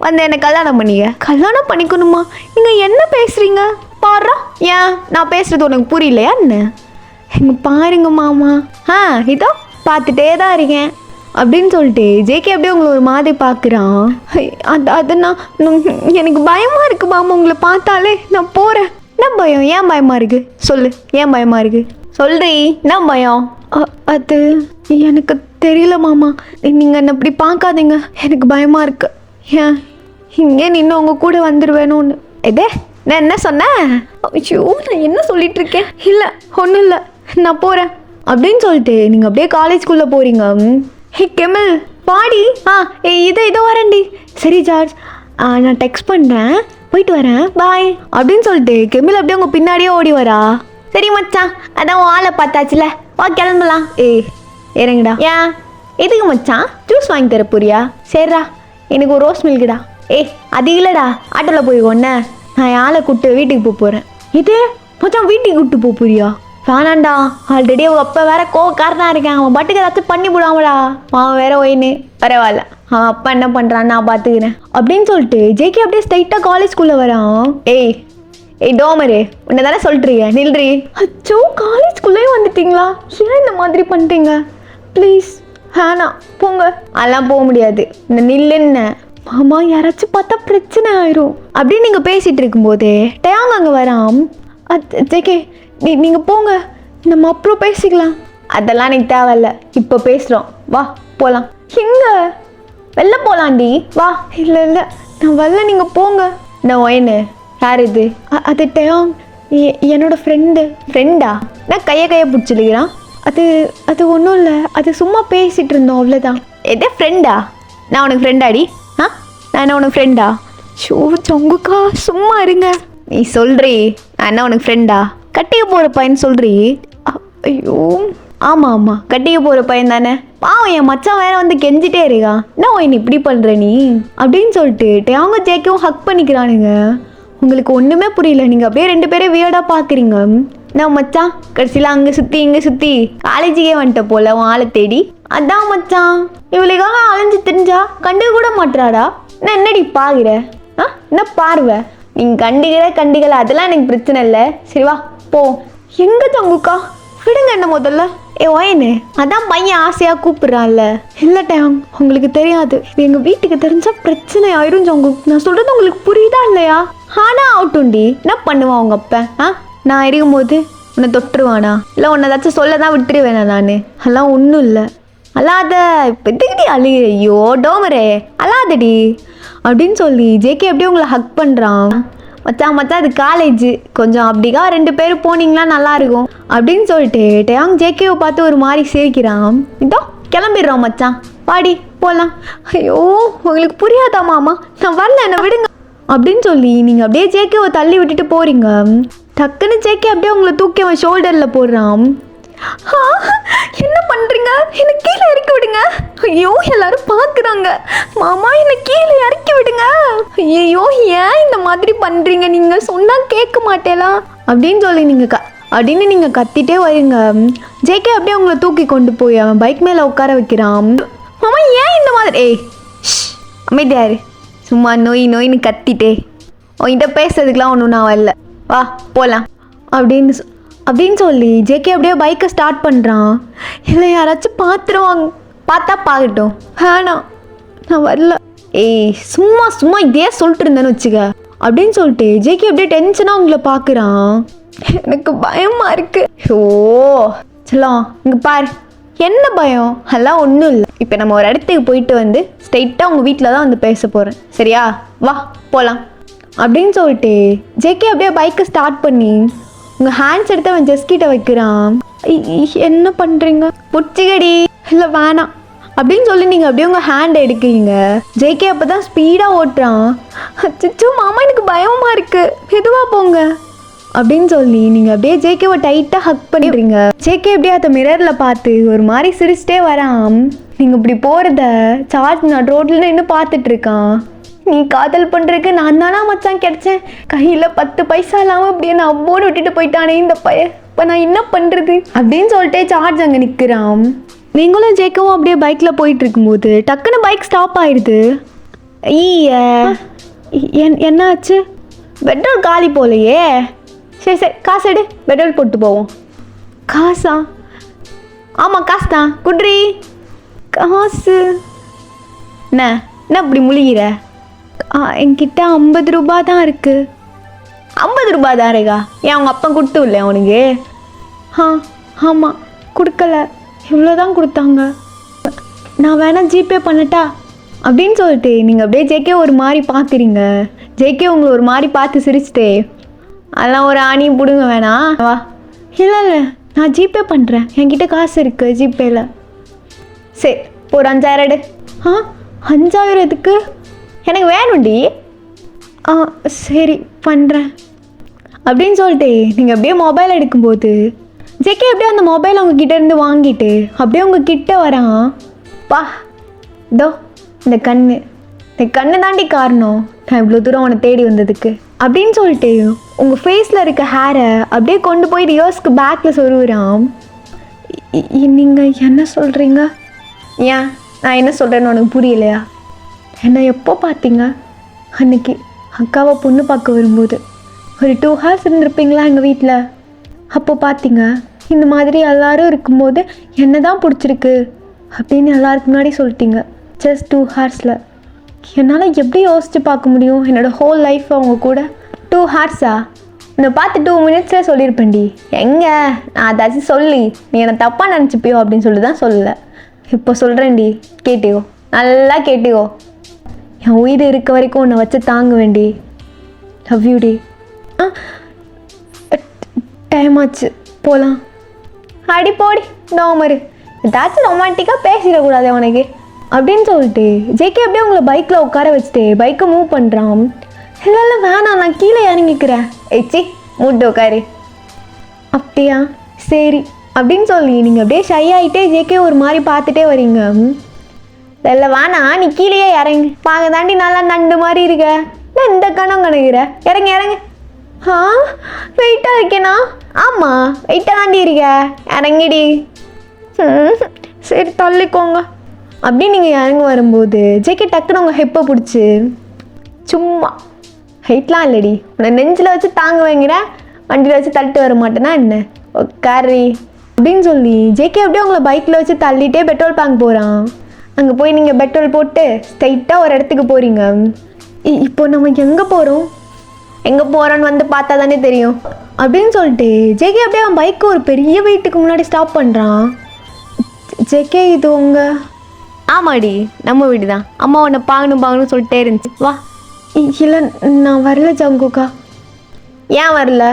வந்து என்னை கல்யாணம் பண்ணிக்க. கல்யாணம் பண்ணிக்கணுமா? நீங்கள் என்ன பேசுகிறீங்க? பாடுறா. ஏன் நான் பேசுகிறது உனக்கு புரியலையா என்ன? இங்கே பாருங்க மாமா. இதோ பார்த்துட்டே தான் இருக்கேன் அப்படின்னு சொல்லிட்டு ஜேகே அப்படியே உங்களை ஒரு மாதிரி பார்க்குறான். அது நான் எனக்கு பயமாக இருக்குது மாமா. உங்களை பார்த்தாலே நான் போகிறேன். என்ன பயம்? ஏன் பயமாக இருக்குது சொல்லு. ஏன் பயமாக இருக்குது சொல்றீ? என்ன பயம்? அது எனக்கு தெரியல மாமா. நீங்கள் என்ன இப்படி பார்க்காதீங்க, எனக்கு பயமாக இருக்கு. ஏன் இங்கே நின்று உங்கள் கூட வந்துடுவேணும்னு. எதே நான் என்ன சொன்னேன்? ஐயோ, நான் என்ன சொல்லிட்டு இருக்கேன்? இல்லை ஒன்றும் இல்லை, நான் போகிறேன் அப்படின்னு சொல்லிட்டு நீங்கள் அப்படியே காலேஜ்குள்ளே போகிறீங்க. ஹே கெமில் பாடி. இதோ வரேன்டி. சரி ஜார்ஜ், நான் டெக்ஸ்ட் பண்ணுறேன், போயிட்டு வரேன், பாய் அப்படின்னு சொல்லிட்டு கெமில் அப்படியே உங்கள் பின்னாடியே ஓடி வரா. சரி மச்சான், அதான் ஆளை பார்த்தாச்சுல, வா கிளம்பலாம். இறங்குடா. ஏன் எதுக்கு மச்சான்? ஜூஸ் வாங்கி தர போறியா? சரிடா, எனக்கு ஒரு ரோஸ் மில்க்குடா. அது இல்லைடா, ஆட்டோவில் போய் ஒன்று நான் ஆளை கூப்பிட்டு வீட்டுக்கு போகிறேன். இது மச்சான் வீட்டுக்கு கூப்பிட்டு போறியா? வேணாண்டா, ஆல்ரெடி அவன் அப்பா வேற கோவக்காரனா இருக்கேன். அவன் பாட்டுக்கு ஏதாச்சும் பண்ணி விடாமடா. அவன் வேற ஒயின்னு பரவாயில்ல, அவன் அப்பா என்ன பண்ணுறான்னு நான் பார்த்துக்கிறேன் அப்படின்னு சொல்லிட்டு ஜேகே அப்படியே ஸ்ட்ரைட்டாக காலேஜ்குள்ளே வரான். ஏய் டோமரு, உன்னை தானே சொல்லிட்டுருங்க, நில்றி. அச்சோ, காலேஜ்குள்ளேயே வந்துட்டீங்களா? ஏன் இந்த மாதிரி பண்ணுறீங்க? ப்ளீஸ் வேணாம், போங்க. அதெல்லாம் போக முடியாது, இந்த நில்லுன்னு. மாமா, யாராச்சும் பார்த்தா பிரச்சனை ஆயிரும் அப்படின்னு நீங்கள் பேசிகிட்டு இருக்கும்போது டயாங் அங்கே வரான். ஜேகே நீங்கள் போங்க, நம்ம அப்புறம் பேசிக்கலாம். அதெல்லாம் எனக்கு தேவையில்ல, இப்போ பேசுகிறோம், வா போகலாம். எங்கே? வெளில போகலாண்டி, வா. இல்லை நான் வரல, நீங்கள் போங்க. நான் ஒயின்னு யார் இது? அது டயாங், என்னோட ஃப்ரெண்டா? நான் கையை பிடிச்சிருக்கிறான். அது ஒன்றும் இல்லை, அது சும்மா பேசிகிட்டு இருந்தோம், அவ்வளோதான். எதே ஃப்ரெண்டா? நான் உனக்கு ஃப்ரெண்டாடி? நான் என்ன உனக்கு ஃப்ரெண்டா? ஷோ சொங்குக்கா, சும்மா இருங்க. நீ சொல்கிறீ நான் என்ன உனக்கு ஃப்ரெண்டா? கட்டிக்க போகிற பையன் சொல்கிறீ? ஐயோ ஆமாம், கட்டிக்க போகிற பையன் தானே. பாவம், என் மச்சான் வேற வந்து கெஞ்சிட்டே இருக்கான். என்ன நீ இப்படி பண்ணுற நீ அப்படின்னு சொல்லிட்டு டயாங்க ஜேக்கவும் ஹக் பண்ணிக்கிறானுங்க. உங்களுக்கு ஒன்றுமே புரியல, நீங்கள் அப்படியே 2 பேரும் வியர்டாக பார்க்குறீங்க. நான் மச்சான் கடைசியில் அங்கே சுற்றி இங்கே சுற்றி காலேஜுக்கே வந்துட்ட போல உன் ஆளை தேடி. அதான் மச்சான், இவளுக்காக அலைஞ்சு தெரிஞ்சா கண்டுக்க கூட மாட்டுறாடா. நான் என்னடி பாக்குற? என்ன பார்வை? நீங்கள் கண்டிக்கல அதெல்லாம் எனக்கு பிரச்சனை இல்லை. சரி வா போ. எங்கே தங்குக்கா? விடுங்க என்ன முதல்ல. ஒயனு அதான் பையன் ஆசையாக கூப்பிட்றான்ல. இல்லை டேங், உங்களுக்கு தெரியாது, இது எங்கள் வீட்டுக்கு தெரிஞ்சால் பிரச்சனை ஆயிரும் ஜங்கு. நான் சொல்கிறது உங்களுக்கு புரியுதா இல்லையா? ஆனால் ஆகட்டும்டி, என்ன பண்ணுவான் உங்கள் அப்பா? நான் இருக்கும்போது உன்னை தொட்டுருவானா? இல்லை உன்னை ஏதாச்சும் சொல்ல தான் விட்டுருவேனா? நான் அதெல்லாம் ஒன்றும் இல்லை. அல்லாத இப்போ எதுக்கிட்டி அழுகிற? ஐயோ டோமரே அல்லாதடி அப்படின்னு சொல்லி ஜேகே அப்படியே உங்களை ஹக் பண்ணுறான். மச்சான் மச்சான் இது காலேஜ், கொஞ்சம் அப்படிக்கா 2 பேரும் போனீங்களா நல்லாயிருக்கும் அப்படின்னு சொல்லிட்டு டேயாங் ஜேகேவை பார்த்து ஒரு மாதிரி சிரிக்கிறான். இதோ கிளம்பிடுறான் மச்சான், பாடி போகலாம். ஐயோ உங்களுக்கு புரியாதா மாமா, நான் வரல என்னை விடுங்க அப்படின்னு சொல்லி நீங்கள் அப்படியே ஜேகேவை தள்ளி விட்டுட்டு போகிறீங்க. டக்குன்னு ஜேகே அப்படியே உங்களை தூக்கி அவன் ஷோல்டரில் போடுறான். என்ன பண்ணுறீங்க? என்னை கீழே இறக்கி விடுங்க. ஐயோ எல்லாரும் பார்க்குறாங்க. மாமா என்னை கீழே இறக்கி விடுங்க. ஐயோ ஏன் இந்த மாதிரி பண்ணுறீங்க? நீங்கள் சொன்னால் கேட்க மாட்டேலா அப்படின்னு சொல்லி நீங்கள் கத்திட்டே வரீங்க. ஜேகே அப்படியே உங்களை தூக்கி கொண்டு போய் அவன் பைக் மேலே உட்கார வைக்கிறான். மாமா ஏன் இந்த மாதிரி? ஏய் அமைதியாரு, சும்மா நோயின்னு கத்திட்டே உன்கிட்ட பேசுறதுக்கெலாம் ஒன்றும் நான் வரல, வா போகலாம் அப்படின்னு சொல்லி ஜேகே அப்படியே பைக்கை ஸ்டார்ட் பண்ணுறான். இல்லை யாராச்சும் பார்த்துருவாங்க, பார்த்தா பார்க்கட்டும், வேணாம் நான் வரல. ஏய் சும்மா இதே சொல்லிட்டு இருந்தேன்னு வச்சுக்க அப்படின்னு சொல்லிட்டு ஜேகே அப்படியே டென்ஷனாக உங்களை பார்க்குறான். எனக்கு பயமாக இருக்கு. ஓ சொல்லலாம், இங்கே பாரு என்ன பயம்? அதெல்லாம் ஒன்றும் இல்லை. இப்போ நம்ம ஒரு இடத்துக்கு போயிட்டு வந்து ஸ்ட்ரைட்டாக உங்கள் வீட்டில் தான் வந்து பேச போகிறேன், சரியா? வா போகலாம் அப்படின்னு சொல்லிட்டு ஜேகே அப்படியே பைக்கை ஸ்டார்ட் பண்ணி உங்கள் ஹேண்ட்ஸ் எடுத்து அவன் ஜெஸ்கிட்ட வைக்கிறான். என்ன பண்ணுறீங்க? முச்சிகடி. இல்லை வேணாம் அப்படின்னு சொல்லி நீங்கள் அப்படியே உங்கள் ஹேண்டை எடுக்கிறீங்க. ஜேகே அப்போ தான் ஸ்பீடாக ஓட்டுறான். அச்சோ மாமா எனக்கு பயமாக இருக்குது, மெதுவாக போங்க அப்படின்னு சொல்லி நீங்கள் அப்படியே ஜேகேவை டைட்டாக ஹக் பண்ணிடுறீங்க. ஜேகே அப்படியே அதை மிரரில் பார்த்து ஒரு மாதிரி சிரிச்சிட்டே வரான். நீங்கள் இப்படி போகிறத சார்ஜ் நான் ரோட்டில் நின்று பார்த்துட்ருக்கான். நீ காதல் பண்ணுறதுக்கு நான் தானா மச்சான் கிடச்சேன், கையில் 10 பைசா இல்லாமல் அப்படியே நான் அம்மோடு விட்டுட்டு போயிட்டானே இந்த பையன், இப்போ நான் என்ன பண்ணுறது அப்படின்னு சொல்லிட்டு சார்ஜ் அங்கே நிற்கிறான். நீங்களும் ஜேக்கவும் அப்படியே பைக்கில் போயிட்டு இருக்கும்போது டக்குன்னு பைக் ஸ்டாப் ஆயிடுது. என்னாச்சு? பெட்ரோல் காலி போலையே. சரி காசு எடு, பெட்ரோல் போட்டு போவோம். காசா? ஆமாம் காசு தான், குட்ரி காசு. என்ன இப்படி முழுகிற? என்கிட்ட 50 ரூபா தான் இருக்குது. 50 ரூபா தான் இருக்கா? ஏன் அவங்க அப்பா கொடுத்து இல்லை அவனுக்கு? ஆமாம் கொடுக்கல, இவ்வளோதான் கொடுத்தாங்க. நான் வேணா ஜிபே பண்ணட்டா அப்படின்னு சொல்லிட்டு நீங்கள் அப்படியே ஜேகே ஒரு மாதிரி பார்க்குறீங்க. ஜேகே உங்களை ஒரு மாதிரி பார்த்து சிரிச்சிட்டே, அதெல்லாம் ஒரு ஆணி பிடுங்க வேணாம், வா. இல்லை நான் ஜிபே பண்ணுறேன், என்கிட்ட காசு இருக்குது ஜிபேயில். சரி ஒரு 5000 எடு. 5000த்துக்கு எனக்கு வேணும்டி. சரி பண்ணுறேன் அப்படின்னு சொல்லிட்டு நீங்கள் அப்படியே மொபைல் எடுக்கும்போது ஜேகே அப்படியே அந்த மொபைல் அவங்கக்கிட்ட இருந்து வாங்கிட்டு அப்படியே உங்கள் கிட்ட வரான். பா இதோ இந்த கண்ணு தாண்டி காரணம் நான் இவ்வளோ தூரம் அவனை தேடி வந்ததுக்கு அப்படின்னு சொல்லிட்டு உங்கள் ஃபேஸில் இருக்க ஹேரை அப்படியே கொண்டு போய் ரியோஸ்க்கு பேக்கில் சொருவுறான். நீங்கள் என்ன சொல்கிறீங்க? ஏன் நான் என்ன சொல்கிறேன்னு உனக்கு புரியலையா? என்னை எப்போ பார்த்தீங்க? அன்னைக்கு அக்காவை பொண்ணு பார்க்க வரும்போது ஒரு 2 hours இருந்திருப்பீங்களா எங்கள் வீட்டில், அப்போ பார்த்தீங்க. இந்த மாதிரி எல்லோரும் இருக்கும்போது என்ன தான் பிடிச்சிருக்கு அப்படின்னு எல்லாருக்கு முன்னாடி சொல்லிட்டீங்க. Just 2 hours. என்னால் எப்படி யோசித்து பார்க்க முடியும் என்னோடய ஹோல் லைஃப் அவங்க கூட? 2 hours-ஆ? உன்னை பார்த்து 2 minutes சொல்லியிருப்பேன்டி. எங்கே நான் அதாச்சும் சொல்லி நீ என்னை தப்பாக நினச்சிப்பியோ அப்படின்னு சொல்லி தான் சொல்லலை. இப்போ சொல்கிறேன்டி, கேட்டியோ, நல்லா கேட்டியோ. என் உயிர் இருக்க வரைக்கும் உன்னை வச்சு தாங்க வேண்டி. Love you D. டைம் ஆச்சு போகலாம். அடி போடி நோமரு, ஏதாச்சும் ரொமான்டிக்காக பேசிடக்கூடாது உனக்கு அப்படின்னு சொல்லிட்டு ஜேகே அப்படியே உங்களை பைக்கில் உட்கார வச்சுட்டு பைக்கை மூவ் பண்ணுறான். இல்லை வேணாம் நான் கீழே இறங்கிக்கிறேன். ஏச்சி மூட்டு உட்காரு. அப்படியா சரி அப்படின்னு சொல்லி நீங்கள் அப்படியே ஷை ஆகிட்டே ஜேகே ஒரு மாதிரி பார்த்துட்டே வரீங்க. இல்லை வேணா நீ கீழேயே இறங்கு, வாங்க தாண்டி நல்லா நண்டு மாதிரி இருக்க, நான் இந்த கணம் கணக்குற, இறங்கு. வெயிட்டாக இருக்கேனா? ஆமாம் வெயிட்டாக தாண்டி இருக்க, இறங்கிடி. சரி தள்ளிக்கோங்க அப்படின்னு நீங்கள் இறங்கி வரும்போது ஜேகே டக்குன்னு உங்கள் ஹெப்பை பிடிச்சி, சும்மா ஹைட்லாம் இல்லடி, உன்னை நெஞ்சில் வச்சு தாங்க வைங்கிறேன், வண்டியில் வச்சு தள்ளிட்டு வர மாட்டேன்னா என்ன, உட்காரி அப்படின்னு சொல்லி ஜேகே அப்படியே உங்களை பைக்கில் வச்சு தள்ளிட்டே பெட்ரோல் பங்க் போகிறான். அங்கே போய் நீங்கள் பெட்ரோல் போட்டு ஸ்ட்ரைட்டாக ஒரு இடத்துக்கு போகிறீங்க. இப்போ நம்ம எங்கே போகிறோன்னு வந்து பார்த்தா தானே தெரியும் அப்படின்னு சொல்லிட்டு ஜேகே அப்படியே அவன் பைக்கை ஒரு பெரிய வீட்டுக்கு முன்னாடி ஸ்டாப் பண்ணுறான். ஜேகே இது உங்க? ஆமாடி, நம்ம வீடு தான். அம்மா உன்னை பாங்கணும் சொல்லிட்டே இருந்துச்சு. வா. இல்லை, நான் வரல ஜங்குக்கா. ஏன் வரல?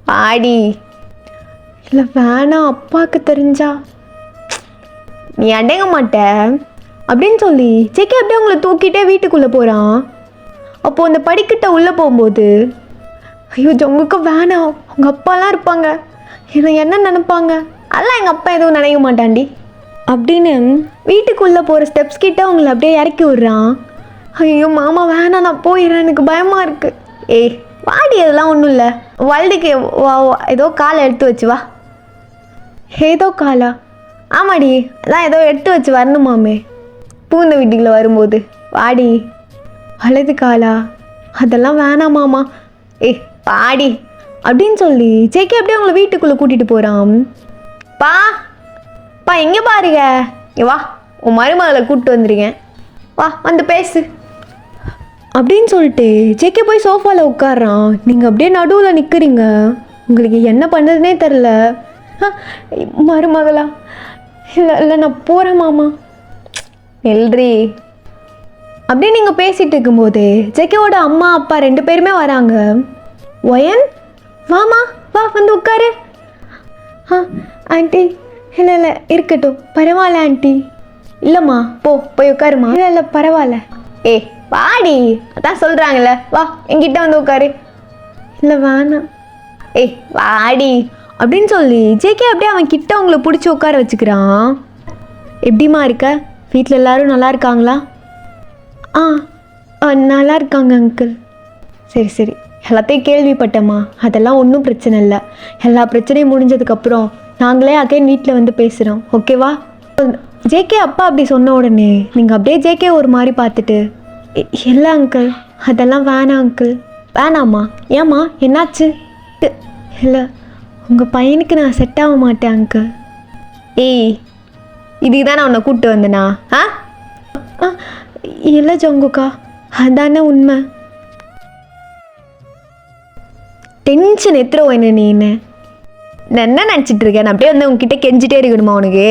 பாடி. இல்லை வேணாம், அப்பாவுக்கு தெரிஞ்சா நீ அடங்க மாட்ட அப்படின்னு சொல்லி ஜேகே அப்படியே உங்களை தூக்கிட்டே வீட்டுக்குள்ளே போகிறான். அப்போது அந்த படிக்கிட்ட உள்ளே போகும்போது, ஐயோ ஜங்குக்கா வேணாம், உங்கள் அப்பாலாம் இருப்பாங்க, என்ன நினைப்பாங்க? அதெல்லாம் எங்கள் அப்பா எதுவும் நினைக்க மாட்டாண்டி அப்படின்னு வீட்டுக்குள்ளே போகிற ஸ்டெப்ஸ் கிட்ட உங்களை அப்படியே இறக்கி விட்றான். ஐயோ மாமா வேணாம், நான் போயிடுறேன், எனக்கு பயமாக இருக்குது. ஏய் வாடி, அதெல்லாம் ஒன்றும் இல்லை, வல்டிக்கு ஏதோ காலை எடுத்து வச்சு வா. ஏதோ காலா? ஆமாடி, அதான் ஏதோ எடுத்து வச்சு வரணுமாமே பூந்த வீட்டுக்குள்ளே வரும்போது. வாடி. வலது காலா? அதெல்லாம் வேணாமாமா. ஏய் பாடி அப்படின்னு சொல்லி ஜேகே அப்படியே உங்களை வீட்டுக்குள்ளே கூட்டிகிட்டு போகிறான். பா பா எங்கே பாருங்க, வா உன் மருமகளை கூப்பிட்டு வந்துருங்க, வா வந்து பேசு அப்படின்னு சொல்லிட்டு ஜேகே போய் சோஃபாவில் உட்காடுறான். நீங்கள் அப்படியே நடுவில் நிற்கிறீங்க, உங்களுக்கு என்ன பண்ணுறதுனே தெரில. மருமகளா? இல்லை நான் போகிறேன் மாமா. எல்ரி அப்படியே நீங்கள் பேசிகிட்டு இருக்கும்போது ஜேகேவோட அம்மா அப்பா 2 பேருமே வராங்க. ஒயன் வாமா, வா வந்து உட்காரு. ஆண்டி. இல்லை இருக்கட்டும், பரவாயில்ல ஆண்டி. இல்லைம்மா போய் உட்காருமா. இல்லை பரவாயில்ல. ஏய் வாடி, அதான் சொல்கிறாங்கல்ல, வா என்கிட்ட வந்து உட்காரு. இல்லை வேணாம். ஏய் வாடி அப்படின்னு சொல்லி ஜேகே அப்படியே அவன் கிட்ட உங்களை பிடிச்சி உட்கார வச்சுக்கிறான். எப்படிம்மா இருக்க? வீட்டில் எல்லோரும் நல்லா இருக்காங்களா? நல்லா இருக்காங்க அங்கிள். சரி எல்லாத்தையும் கேள்விப்பட்டேம்மா, அதெல்லாம் ஒன்றும் பிரச்சனை இல்லை. எல்லா பிரச்சனையும் முடிஞ்சதுக்கப்புறம் நாங்களே அகைன் வீட்டில் வந்து பேசுகிறோம், ஓகேவா? ஜேகே அப்பா அப்படி சொன்ன உடனே நீங்கள் அப்படியே ஜேகே ஒரு மாதிரி பார்த்துட்டு, இல்லை அங்கிள் அதெல்லாம் வேணாம் அங்கிள். வேணாம்மா? ஏம்மா என்னாச்சு? இல்லை உங்கள் பையனுக்கு நான் செட் ஆக மாட்டேன் அங்கிள். ஏய் இதுக்கு தான் நான் உன்னை கூப்பிட்டு வந்தேனா? இல்லை ஜங்குக்கா, அதானே உண்மை. டென்ஷன் எத்துறோம் என்ன நீ? நான் என்ன நினச்சிட்டு இருக்கேன்? நான் அப்படியே வந்து உங்ககிட்ட கெஞ்சிட்டே இருக்கணுமா? உனக்கு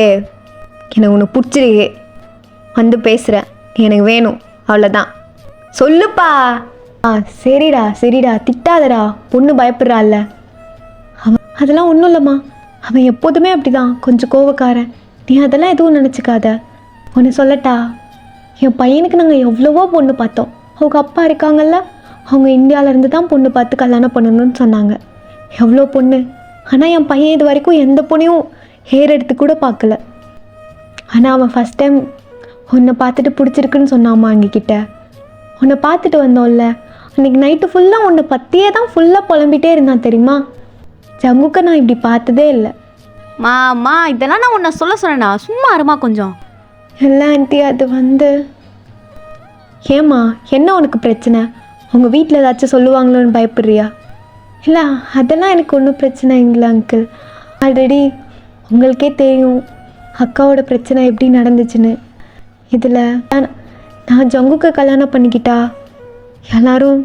உனக்கு பிடிச்சிருக்கு, வந்து பேசுகிறேன், எனக்கு வேணும், அவ்வளோதான். சொல்லுப்பா. சரிடா திட்டாதடா, பொண்ணு பயப்படுறாள்ல. அதெல்லாம் ஒன்றும் இல்லைம்மா, அவன் எப்போதுமே அப்படி தான், கொஞ்சம் கோவக்காரன். நீ அதெல்லாம் எதுவும் நினச்சிக்காத. ஒன்று சொல்லட்டா, என் பையனுக்கு நாங்கள் எவ்வளவோ பொண்ணு பார்த்தோம். அவங்க அப்பா இருக்காங்கல்ல, அவங்க இந்தியாவிலேருந்து தான் பொண்ணு பார்த்து கல்யாணம் பண்ணணும்னு சொன்னாங்க. எவ்வளோ பொண்ணு, ஆனால் என் பையன் இது வரைக்கும் எந்த பொண்ணையும் ஹேர் எடுத்து கூட பார்க்கல. ஆனால் அவன் ஃபஸ்ட் டைம் உன்னை பார்த்துட்டு பிடிச்சிருக்குன்னு சொன்னாம்மா எங்ககிட்ட. உன்னை பார்த்துட்டு வந்தோம்ல, அன்றைக்கி நைட்டு ஃபுல்லாக உன்னை பற்றியே தான் ஃபுல்லாக புலம்பிகிட்டே இருந்தான் தெரியுமா? ஜங்குக்கை நான் இப்படி பார்த்ததே இல்லை. மாமா இதெல்லாம் நான் உன்னை சொன்னேனா? சும்மா இருமா கொஞ்சம். இல்லை ஆண்டி, அது வந்து ஏம்மா என்ன உனக்கு பிரச்சனை? உங்கள் வீட்டில் ஏதாச்சும் சொல்லுவாங்களோன்னு பயப்படுறியா? இல்லை அதெல்லாம் எனக்கு ஒன்றும் பிரச்சனை இல்லை அங்கிள். ஆல்ரெடி உங்களுக்கே தெரியும் அக்காவோட பிரச்சனை எப்படி நடந்துச்சுன்னு. இதில் நான் ஜங்குக்கு கல்யாணம் பண்ணிக்கிட்டா எல்லாரும்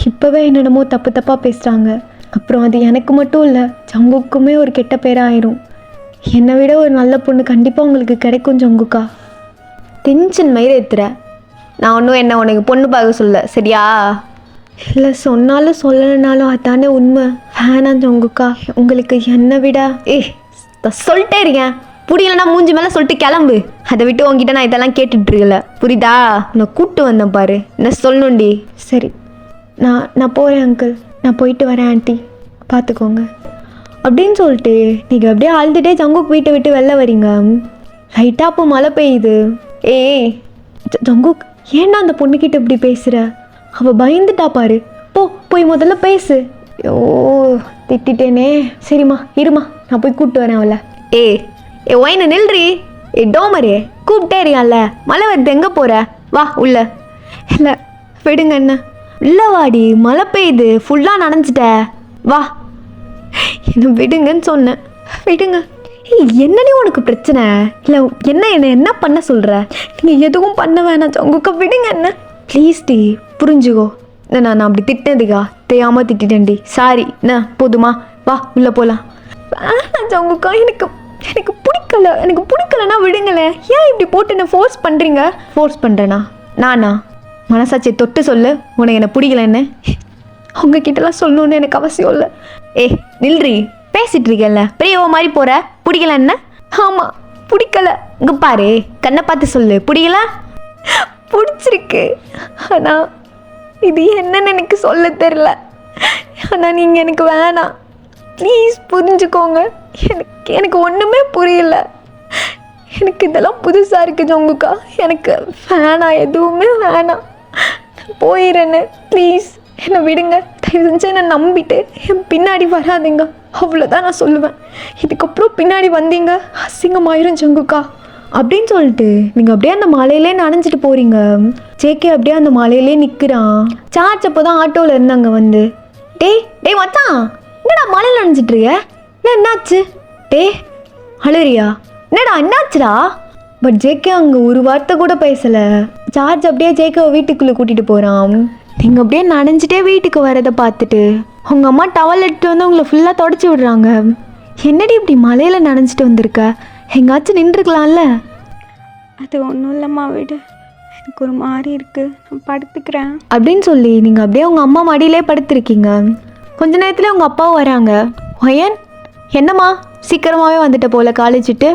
இப்போவே என்னென்னமோ தப்பாக பேசுகிறாங்க. அப்புறம் அது எனக்கு மட்டும் இல்லை, ஜங்குக்குமே ஒரு கெட்ட பேராக ஆயிரும். என்னை விட ஒரு நல்ல பொண்ணு கண்டிப்பாக உங்களுக்கு கிடைக்கும் ஜங்குக்கா. டென்ஷன் மயிரை ஏற்றுற. நான் ஒன்றும் என்ன உனக்கு பொண்ணு பார்க்க சொல்ல, சரியா? இல்லை சொன்னாலும் சொல்லலைனாலும் அதானே உண்மை. வேணாம் ஜங்குக்கா, உங்களுக்கு என்னை விட சொல்லிட்டே இருக்கேன், புரியலன்னா மூஞ்சி மேலே சொல்லிட்டு கிளம்பு. அதை விட்டு உங்ககிட்ட நான் இதெல்லாம் கேட்டுட்ருக்கல, புரியுதா? நான் கூப்பிட்டு வந்தேன் பாரு, என்ன சொல்லணுண்டி. சரி நான் போகிறேன் அங்கிள், நான் போயிட்டு வரேன் ஆண்டி, பார்த்துக்கோங்க அப்படின்னு சொல்லிட்டு நீங்கள் அப்படியே அழுதுகிட்டே ஜங்குக் வீட்டை விட்டு வெளில வரீங்க. லைட்டாக அப்போ மழை பெய்யுது. ஏய் ஜங்குக், ஏன்டா அந்த பொண்ணுக்கிட்ட இப்படி பேசுகிற? அவள் பயந்துட்டா பாரு, போய் முதல்ல பேசு. ஓ திட்டேனே. சரிம்மா இருமா, நான் போய் கூப்பிட்டு வரேன் அவளை. ஏ ஒயின்னு நில்றி. டோமரே கூப்பிட்டே இருக்கான்ல, மழை வருது, எங்கே போகிற? வா உள்ள. இல்லை விடுங்க என்ன. இல்லை வாடி, மழை பெய்யுது, ஃபுல்லாக நனைஞ்சிட்ட, வா. என்ன விடுங்கன்னு சொன்னேன், விடுங்க. என்னடி உனக்கு பிரச்சனை? இல்லை என்ன பண்ண சொல்கிற? நீங்கள் எதுவும் பண்ண வேணாம் ஜங்குக்கா, விடுங்க என்ன ப்ளீஸ் டி, புரிஞ்சுக்கோ. நான் அப்படி திட்டினதுக்கா தெரியாமல் திட்டேன்டி, சாரி. என்ன போதுமா? வா உள்ளே போகலாம். வேணாம் ஜங்குக்கா, எனக்கு எனக்கு பிடிக்கலன்னா விடுங்களேன். ஏன் இப்படி போட்டு என்ன ஃபோர்ஸ் பண்ணுறீங்க? ஃபோர்ஸ் பண்ணுறேனா? நானா? மனசாட்சியை தொட்டு சொல்லு உனக்கு என்ன பிடிக்கலன்னு. உங்ககிட்டலாம் சொல்லணுன்னு எனக்கு அவசியம் இல்லை. நில்றி, பேசிட்டு இருக்கேன்ல, பெரியவ மாதிரி போகிற. பிடிக்கல என்ன? ஆமாம், பிடிக்கல. இங்கே பாரு, கண்ணை பார்த்து சொல்லு. பிடிக்கல? பிடிச்சிருக்கு, ஆனால் இது என்னன்னு எனக்கு சொல்ல தெரில. ஆனால் நீங்கள் எனக்கு வேணாம், ப்ளீஸ் புரிஞ்சுக்கோங்க. எனக்கு ஒன்றுமே புரியல. எனக்கு இதெல்லாம் புதுசாக இருக்குது ஜங்குக்கா. எனக்கு வேணாம், எதுவுமே வேணாம். போயிடுறேன்னு ப்ளீஸ் என்னை விடுங்க. தயவு செஞ்சு என்னை நம்பிட்டு என் பின்னாடி வராதிங்க. அவ்வளோதான் நான் சொல்லுவேன். இதுக்கப்புறம் பின்னாடி வந்தீங்க அசிங்கமாயிரும் ஜங்குக்கா அப்படின்னு சொல்லிட்டு நீங்கள் அப்படியே அந்த மலையிலே நனைஞ்சிட்டு போகிறீங்க. ஜேகே அப்படியே அந்த மலையிலே நிற்கிறான். சார்ஜ் அப்போ தான் ஆட்டோவில் இருந்தாங்க வந்து. டேய் மச்சான், என்னடா மலையில் நனைஞ்சிட்ருக்க? என்னாச்சு? அழுறியா? என்னடா என்னாச்சுடா? பட் ஜேகே அங்கே ஒரு வார்த்தை கூட பேசலை. சார்ஜ் அப்படியே ஜேகேவை வீட்டுக்குள்ளே கூட்டிகிட்டு போகிறான். நீங்கள் அப்படியே நனைஞ்சிட்டே வீட்டுக்கு வரதை பார்த்துட்டு உங்கள் அம்மா டவல் எடுத்துட்டு வந்து உங்களை ஃபுல்லாக தொடச்சி விடுறாங்க. என்னடி இப்படி மலையில் நனைஞ்சிட்டு வந்திருக்க? எங்காச்சும் நின்றுருக்கலாம்ல? அது ஒன்றும் இல்லைம்மா, விடு, எனக்கு ஒரு மாதிரி இருக்குது, நான் படுத்துக்கிறேன் அப்படின்னு சொல்லி நீங்கள் அப்படியே உங்கள் அம்மா மடியிலே படுத்துருக்கீங்க. கொஞ்ச நேரத்தில் உங்கள் அப்பாவும் வராங்க. ஒயன், என்னம்மா சீக்கிரமாகவே வந்துட்ட போல காலேஜ் விட்டு?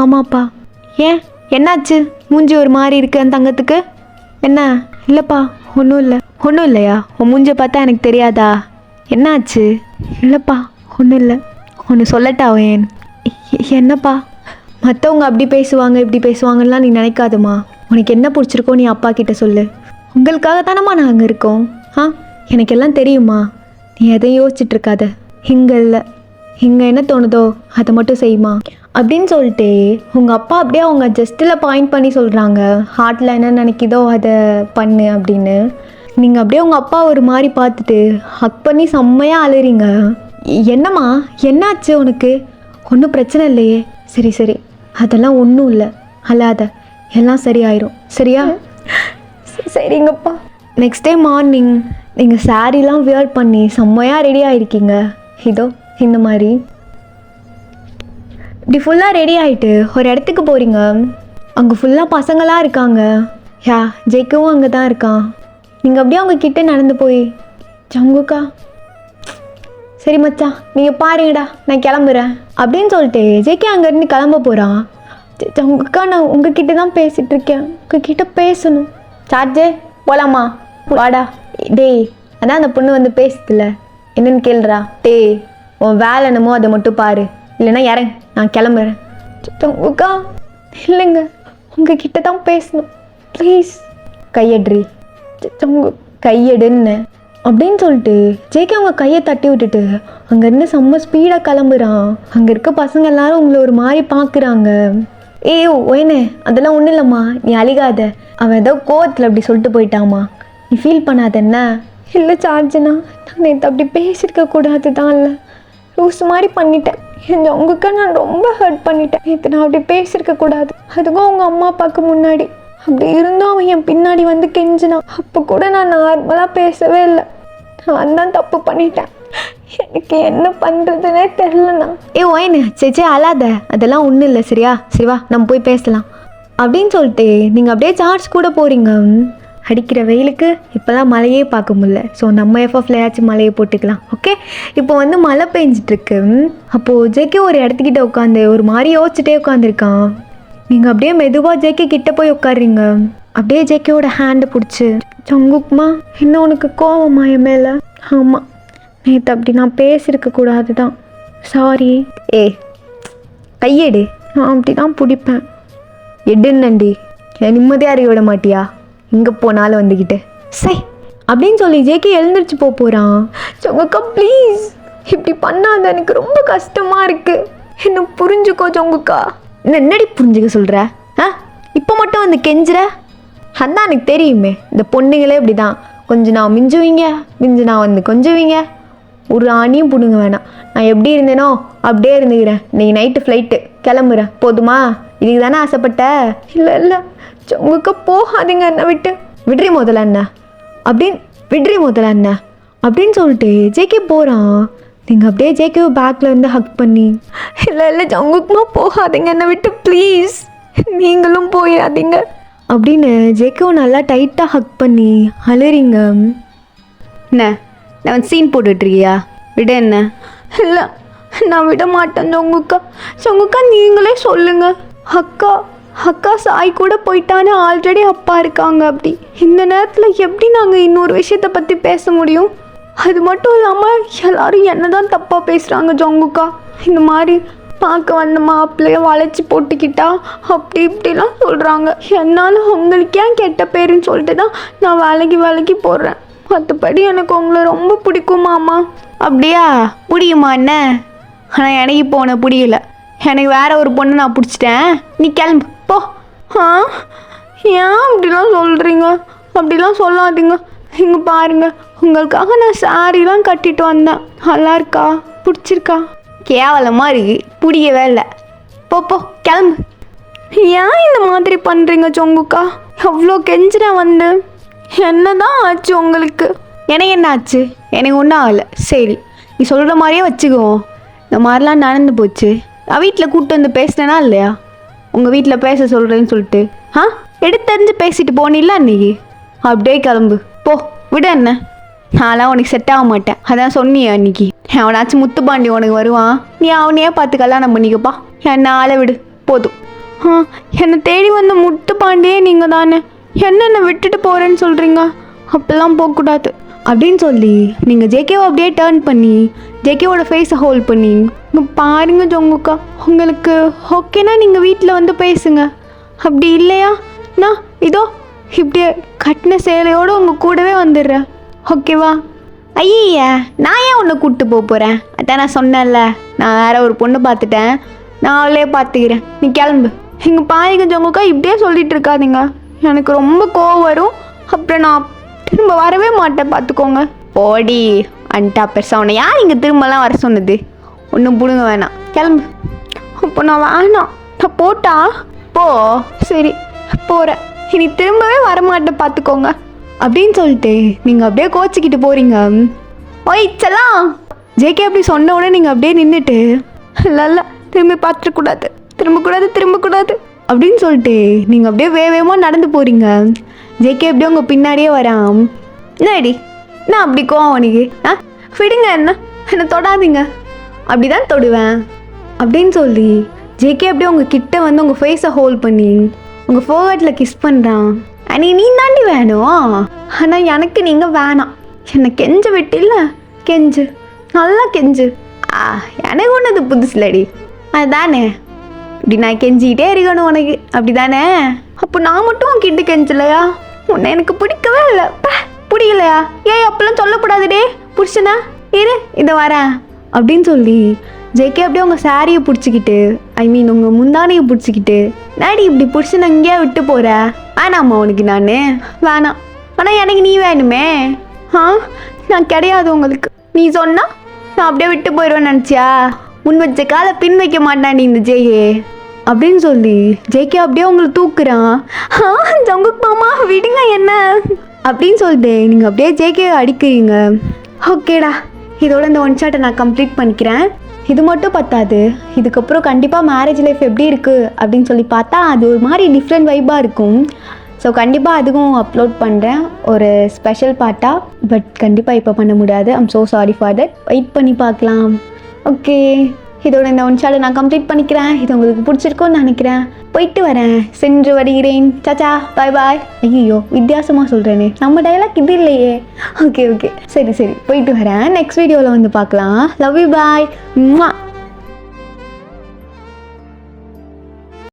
ஆமாப்பா. ஏன், என்னாச்சு? மூஞ்சி ஒரு மாதிரி இருக்கு அந்த தங்கத்துக்கு. என்ன? இல்லைப்பா, ஒன்றும் இல்லையா? உன் மூஞ்சை பார்த்தா எனக்கு தெரியாதா? என்னாச்சு? இல்லைப்பா, ஒன்றும் இல்லை. ஒன்று சொல்லட்டா ஒயன்? என்னப்பா? மற்றவங்க அப்படி பேசுவாங்க இப்படி பேசுவாங்கலாம் நீ நினைக்காதம்மா. உனக்கு என்ன பிடிச்சிருக்கோ நீ அப்பா கிட்ட சொல்லு. உங்களுக்காக தானம்மா நாங்கள் இருக்கோம். எனக்கு எல்லாம் தெரியுமா. நீ எதையும் யோசிச்சுட்டு இருக்காத. இங்கே என்ன தோணுதோ அதை மட்டும் செய்யுமா அப்படின்னு சொல்லிட்டு உங்கள் அப்பா அப்படியே அவங்க ஜஸ்ட்டில் பாயிண்ட் பண்ணி சொல்கிறாங்க. ஹார்ட்டில் என்ன நினைக்கிதோ அதை பண்ணு அப்படின்னு. நீங்கள் அப்படியே உங்கள் அப்பா ஒரு மாதிரி பார்த்துட்டு ஹக் பண்ணி செம்மையாக அழுறீங்க. என்னம்மா என்னாச்சு உனக்கு? ஒன்றும் பிரச்சனை இல்லையே? சரி, அதெல்லாம் ஒன்றும் இல்லை, அழாத, எல்லாம் சரியாயிரும், சரியா? சரிங்கப்பா. நெக்ஸ்ட் டே மார்னிங் நீங்கள் சாரீலாம் வியர் பண்ணி செம்மையாக ரெடி ஆகிருக்கீங்க. இதோ இந்த மாதிரி இப்படி ஃபுல்லாக ரெடி ஆகிட்டு ஒரு இடத்துக்கு போகிறீங்க. அங்கே ஃபுல்லாக பசங்களாக இருக்காங்க. ஜெய்க்கவும் அங்கே தான் இருக்கான். நீங்கள் அப்படியே அவங்க கிட்டே நடந்து போய், ஜங்குக்கா, சரி மச்சான் நீங்கள் பாருங்கடா, நான் கிளம்புறேன் அப்படின்னு சொல்லிட்டு ஜேகே அங்கேருந்து கிளம்ப போகிறான். ஜங்குக்கா, நான் உங்ககிட்ட தான் பேசிகிட்டு இருக்கேன், உங்ககிட்ட பேசணும். சார்ஜே போகலாமா? வாடா. அதான் அந்த பொண்ணு வந்து பேசுதில்ல, என்னன்னு கேளுடா. உன் வேலை என்னமோ அதை மட்டும் பாரு, இல்லைன்னா இறங்க, நான் கிளம்புறேன். ஜங்குக்கா, இல்லைங்க, உங்ககிட்ட தான் பேசணும், ப்ளீஸ். கையெட்ரி. கையெடுன்னு அப்படின்னு சொல்லிட்டு ஜேகே அவங்க கையை தட்டி விட்டுட்டு அங்கேருந்து செம்ம ஸ்பீடாக கிளம்புறான். அங்கே இருக்க பசங்க எல்லாரும் உங்களை ஒரு மாதிரி பார்க்குறாங்க. ஒயனே, அதெல்லாம் ஒன்றும் இல்லைம்மா, நீ அழிகாத. அவன் ஏதோ கோவத்தில் அப்படி சொல்லிட்டு போயிட்டாம்மா, நீ ஃபீல் பண்ணாத என்ன? இல்லை சார்ஜனா, நான் நேற்று அப்படி பேசியிருக்க கூடாது தான், இல்லை லூஸ் மாதிரி பண்ணிட்டேன். என் உங்களுக்கா நான் ரொம்ப ஹர்ட் பண்ணிட்டேன். நேற்று நான் அப்படி பேசியிருக்க கூடாது, அதுவும் அவங்க அம்மா அப்பாவுக்கு முன்னாடி. அப்படி இருந்தும் அவன் என் பின்னாடி வந்து கெஞ்சினான். அப்போ கூட நான் நார்மலாக பேசவே இல்லை. நான் தான் தப்பு பண்ணிட்டேன். எனக்கு என்ன பண்ணுறதுனே தெரிலண்ணா. ஒயனு, சேச்சே அழாத, அதெல்லாம் ஒன்றும் இல்லை, சரியா? சரிவா, நம்ம போய் பேசலாம் அப்படின்னு சொல்லிட்டு நீங்கள் அப்படியே சார்ஜ் கூட போகிறீங்க. அடிக்கிற வெயிலுக்கு இப்போலாம் மழையே பார்க்க முடியல. ஸோ நம்ம எஃப்எஃப்லையாச்சும் மழையை போட்டுக்கலாம். ஓகே, இப்போ வந்து மழை பெஞ்சிட்ருக்கு. அப்போது ஜேகே ஒரு இடத்துக்கிட்ட உட்காந்து ஒரு மாதிரி யோசிச்சுட்டே உட்காந்துருக்கான். நீங்கள் அப்படியே மெதுவாக ஜேகே கிட்டே போய் உட்காடுறீங்க. அப்படியே ஜேகேவோட ஹேண்டை பிடிச்சி, ஜங்குக்மா, என்ன உனக்கு கோவமா என் மேலே? ஆமாம், நேற்று அப்படி நான் பேசியிருக்க கூடாது தான், சாரி. கையெடு, நான் அப்படி தான் பிடிப்பேன். எடுன்னண்டி, என் நிம்மதியாக அறிய விட மாட்டியா? இங்கே போனாலும் வந்துக்கிட்டு சை அப்படின்னு சொல்லி ஜேகே எழுந்திரிச்சு போகிறான். ஜங்குக்கா ப்ளீஸ் இப்படி பண்ணாத, எனக்கு ரொம்ப கஷ்டமாக இருக்குது, என்ன புரிஞ்சுக்கோ ஜங்குக்கா. என்னடி புரிஞ்சுக்க சொல்கிற? இப்போ மட்டும் வந்து கெஞ்சுற? அதான் எனக்கு தெரியுமே, இந்த பொண்ணுங்களே இப்படி தான், கொஞ்சம் நான் மிஞ்சுவீங்க, நான் வந்து கொஞ்சுவீங்க, ஒரு ஆணியும் பிடுங்க வேணாம். நான் எப்படி இருந்தேனோ அப்படியே இருந்துக்கிறேன். நீங்கள் நைட்டு ஃப்ளைட்டு கிளம்புறேன், போதுமா? இதுக்கு தானே ஆசைப்பட்ட? இல்லை ஜங்குக்கா போகாதீங்க, என்ன விட்ரி முதல்ல என்ன அப்படின்னு சொல்லிட்டு ஜேகே போகிறான். நீங்கள் அப்படியே ஜேகேவை பேக்கில் இருந்து ஹக் பண்ணி, இல்லை இல்லை ஜங்குக்மா போகாதீங்க, என்னை விட்டு ப்ளீஸ், நீங்களும் போயிடாதீங்க அப்படின்னு ஜேகேவை நல்லா டைட்டாக ஹக் பண்ணி அழுறீங்க. என்ன நான் சீன் போட்டுட்ருக்கியா? விட என்ன? இல்லை நான் விட மாட்டேன் ஜங்குக்கா. ஜங்குக்கா நீங்களே சொல்லுங்க. அக்கா சாய் கூட போயிட்டான்னு ஆல்ரெடி அப்பா இருக்காங்க. அப்படி இந்த நேரத்தில் எப்படி நாங்கள் இன்னொரு விஷயத்தை பற்றி பேச முடியும்? அது மட்டும் இல்லாமல் எல்லாரும் என்ன தான் தப்பாக பேசுகிறாங்க ஜங்குக்கா. இந்த மாதிரி பார்க்க வந்த மாப்பிள்ளைய வளைச்சி போட்டுக்கிட்டா அப்படி இப்படிலாம் சொல்கிறாங்க. என்னால் உங்களுக்கு ஏன் கெட்ட பேருன்னு சொல்லிட்டு தான் நான் வேலைக்கு போடுறேன். மற்றபடி எனக்கு உங்களை ரொம்ப பிடிக்கும் மாமா. அப்படியா? பிடிக்குமா என்ன? ஆனால் எனக்கு இப்போ உன்னை பிடிக்கல. எனக்கு வேற ஒரு பொண்ணு நான் பிடிச்சிட்டேன். நீ கிளம்பு போ. ஏன் அப்படிலாம் சொல்கிறீங்க? அப்படிலாம் சொல்லாதீங்க. இங்கே பாருங்க, உங்களுக்காக நான் சாரிலாம் கட்டிட்டு வந்தேன். நல்லா இருக்கா? பிடிச்சிருக்கா? கேவலமாக இருக்கு, பிடிக்கவே இல்லை. போ கிளம்பு. ஏன் இந்த மாதிரி பண்ணுறீங்க ஜங்குக்கா? எவ்வளோ கெஞ்சினேன் வந்து. என்ன தான் ஆச்சு உங்களுக்கு? எனக்கு என்ன ஆச்சு? எனக்கு ஒன்றும் ஆகலை. சரி, நீ சொல்கிற மாதிரியே வச்சுக்குவோம். இந்த மாதிரிலாம் நடந்து போச்சு. நான் வீட்டில் கூப்பிட்டு வந்து பேசினேனா இல்லையா? உங்கள் வீட்டில் பேச சொல்கிறேன்னு சொல்லிட்டு எடுத்தறிஞ்சு பேசிட்டு போனில்ல அன்றைக்கி. அப்படியே கிளம்பு போ. விட என்ன? நான்லாம் உனக்கு செட் ஆக மாட்டேன். அதான் சொன்னியே அன்றைக்கி. அவனாச்சும் முத்துப்பாண்டி உனக்கு வருவான், நீ அவனையே பார்த்து கல்யாணம் பண்ணிக்கப்பா. என்ன ஆளை விடு போதும். என்னை தேடி வந்த முத்துப்பாண்டியே நீங்கள் தானே. என்னென்ன விட்டுட்டு போகிறேன்னு சொல்கிறீங்க? அப்பெல்லாம் போகக்கூடாது அப்படின்னு சொல்லி நீங்கள் ஜேகேவை அப்படியே டேர்ன் பண்ணி ஜேகேவோட ஃபேஸை ஹோல்ட் பண்ணி, பாருங்க ஜங்குக்கா, உங்களுக்கு ஓகேனா நீங்கள் வீட்டில் வந்து பேசுங்க. அப்படி இல்லையா நான் இதோ இப்படியே கட்டின சேலையோடு உங்கள் கூடவே வந்துடுறேன். ஓகேவா? ஐயா, நான் ஏன் உன்னை கூப்பிட்டு போகிறேன்? அதான் நான் சொன்னேன்ல, நான் வேற ஒரு பொண்ணு பார்த்துட்டேன், நான் அவளே பார்த்துக்கிறேன். நீ கிளம்பு. இங்கே பாருங்க ஜங்குக்கா, இப்படியே சொல்லிட்டு இருக்காதீங்க. எனக்கு ரொம்ப கோவம் வரும். அப்புறம் நான் திரும்ப வரவே மாட்டேன், பார்த்துக்கோங்க. போடி அன்ட்டா பெருசா. உன்னை யார் இங்கே திரும்பலாம் வர சொன்னது? ஒன்றும் பிடுங்க வேணாம், கிளம்பு. அப்போ நான் வேணாம், நான் போட்டா? போ. சரி போகிறேன், இனி திரும்பவே வரமாட்டேன், பார்த்துக்கோங்க அப்படின்னு சொல்லிட்டு நீங்கள் அப்படியே கோச்சிக்கிட்டு போகிறீங்க. ஓய் செல்லாம். ஜேகே அப்படி சொன்ன உடனே நீங்கள் அப்படியே நின்றுட்டு, இல்லை திரும்பி பார்த்துடக்கூடாது, திரும்பக்கூடாது அப்படின்னு சொல்லிட்டு நீங்கள் அப்படியே வேகமாக நடந்து போகிறீங்க. ஜேகே அப்படியே உங்கள் பின்னாடியே வரான். என்னடி நான் அப்படி கோவம் உனக்கு? விடுங்க, என்னை தொடாதீங்க. அப்படி தான் தொடுவேன் அப்படின்னு சொல்லி ஜேகே அப்படியே உங்கள் கிட்ட வந்து உங்கள் ஃபேஸை ஹோல்ட் பண்ணி உங்கள் ஃபோர்வேர்டில் கிஸ் பண்ணுறான். அன்னைக்கு நீ தாண்டி வேணும், ஆனால் எனக்கு நீங்கள் வேணாம். என்னை கெஞ்ச விட்டில்ல, கெஞ்சு, நல்லா கெஞ்சு. எனக்கு ஒன்று புதுசுலடி, அதுதானே? இப்படி நான் கெஞ்சிக்கிட்டே இருக்கணும் உனக்கு, அப்படி தானே? அப்போ நான் மட்டும் உன்கிட்ட கெஞ்சலையா? உன்னை எனக்கு பிடிக்கவே இல்லை. பிடிக்கலையா? ஏன் அப்பெல்லாம் சொல்லக்கூடாதுடே. புருஷனா இரு, இதை வரேன் அப்படின்னு சொல்லி ஜேகே அப்படியே உங்கள் சாரியை பிடிச்சிக்கிட்டு, உங்கள் முந்தானையை பிடிச்சிக்கிட்டு, நாடி இப்படி புருஷனை அங்கேயே விட்டு போகிற? வேணாம்மா உனக்கு? நான் வேணாம். ஆனால் எனக்கு நீ வேணுமே. நான் கிடையாது உங்களுக்கு. நீ சொன்னா நான் அப்படியே விட்டு போயிடுவேன்னு நினச்சியா? முன் வச்ச காலை பின் வைக்க மாட்டான் நீ இந்த ஜேகே அப்படின்னு சொல்லி ஜேகே அப்படியே உங்களை தூக்குறான். ஜங்குக் மாமா விடுங்க என்ன அப்படின்னு சொல்லிட்டு நீங்கள் அப்படியே ஜேகே அடிக்கிறீங்க. ஓகேடா, இதோட இந்த ஒன் ஷாட்டை நான் கம்ப்ளீட் பண்ணிக்கிறேன். இது மட்டும் பத்தாது, இதுக்கப்புறம் கண்டிப்பாக மேரேஜ் லைஃப் எப்படி இருக்குது அப்படின்னு சொல்லி பார்த்தா அது ஒரு மாதிரி டிஃப்ரெண்ட் வைப்பாக இருக்கும். ஸோ கண்டிப்பாக அதுவும் அப்லோட் பண்ணுறேன் ஒரு ஸ்பெஷல் பார்ட்டாக. பட் கண்டிப்பாக இப்போ பண்ண முடியாது. I'm so sorry for that. Wait பண்ணி பார்க்கலாம். ஓகே, இதோட இந்த ஒன் ஷாட்டை நான் கம்ப்ளீட் பண்ணிக்கிறேன். இது உங்களுக்கு பிடிச்சிருக்கும்னு நினைக்கிறேன். போயிட்டு வரேன், சென்று வருகிறேன். சாச்சா, பாய் பாய். ஐயோ வித்தியாசமாக சொல்கிறேனே, நம்ம டைலாக் இது இல்லையே. ஓகே சரி போயிட்டு வரேன். நெக்ஸ்ட் வீடியோவில் வந்து பார்க்கலாம். Love you, bye.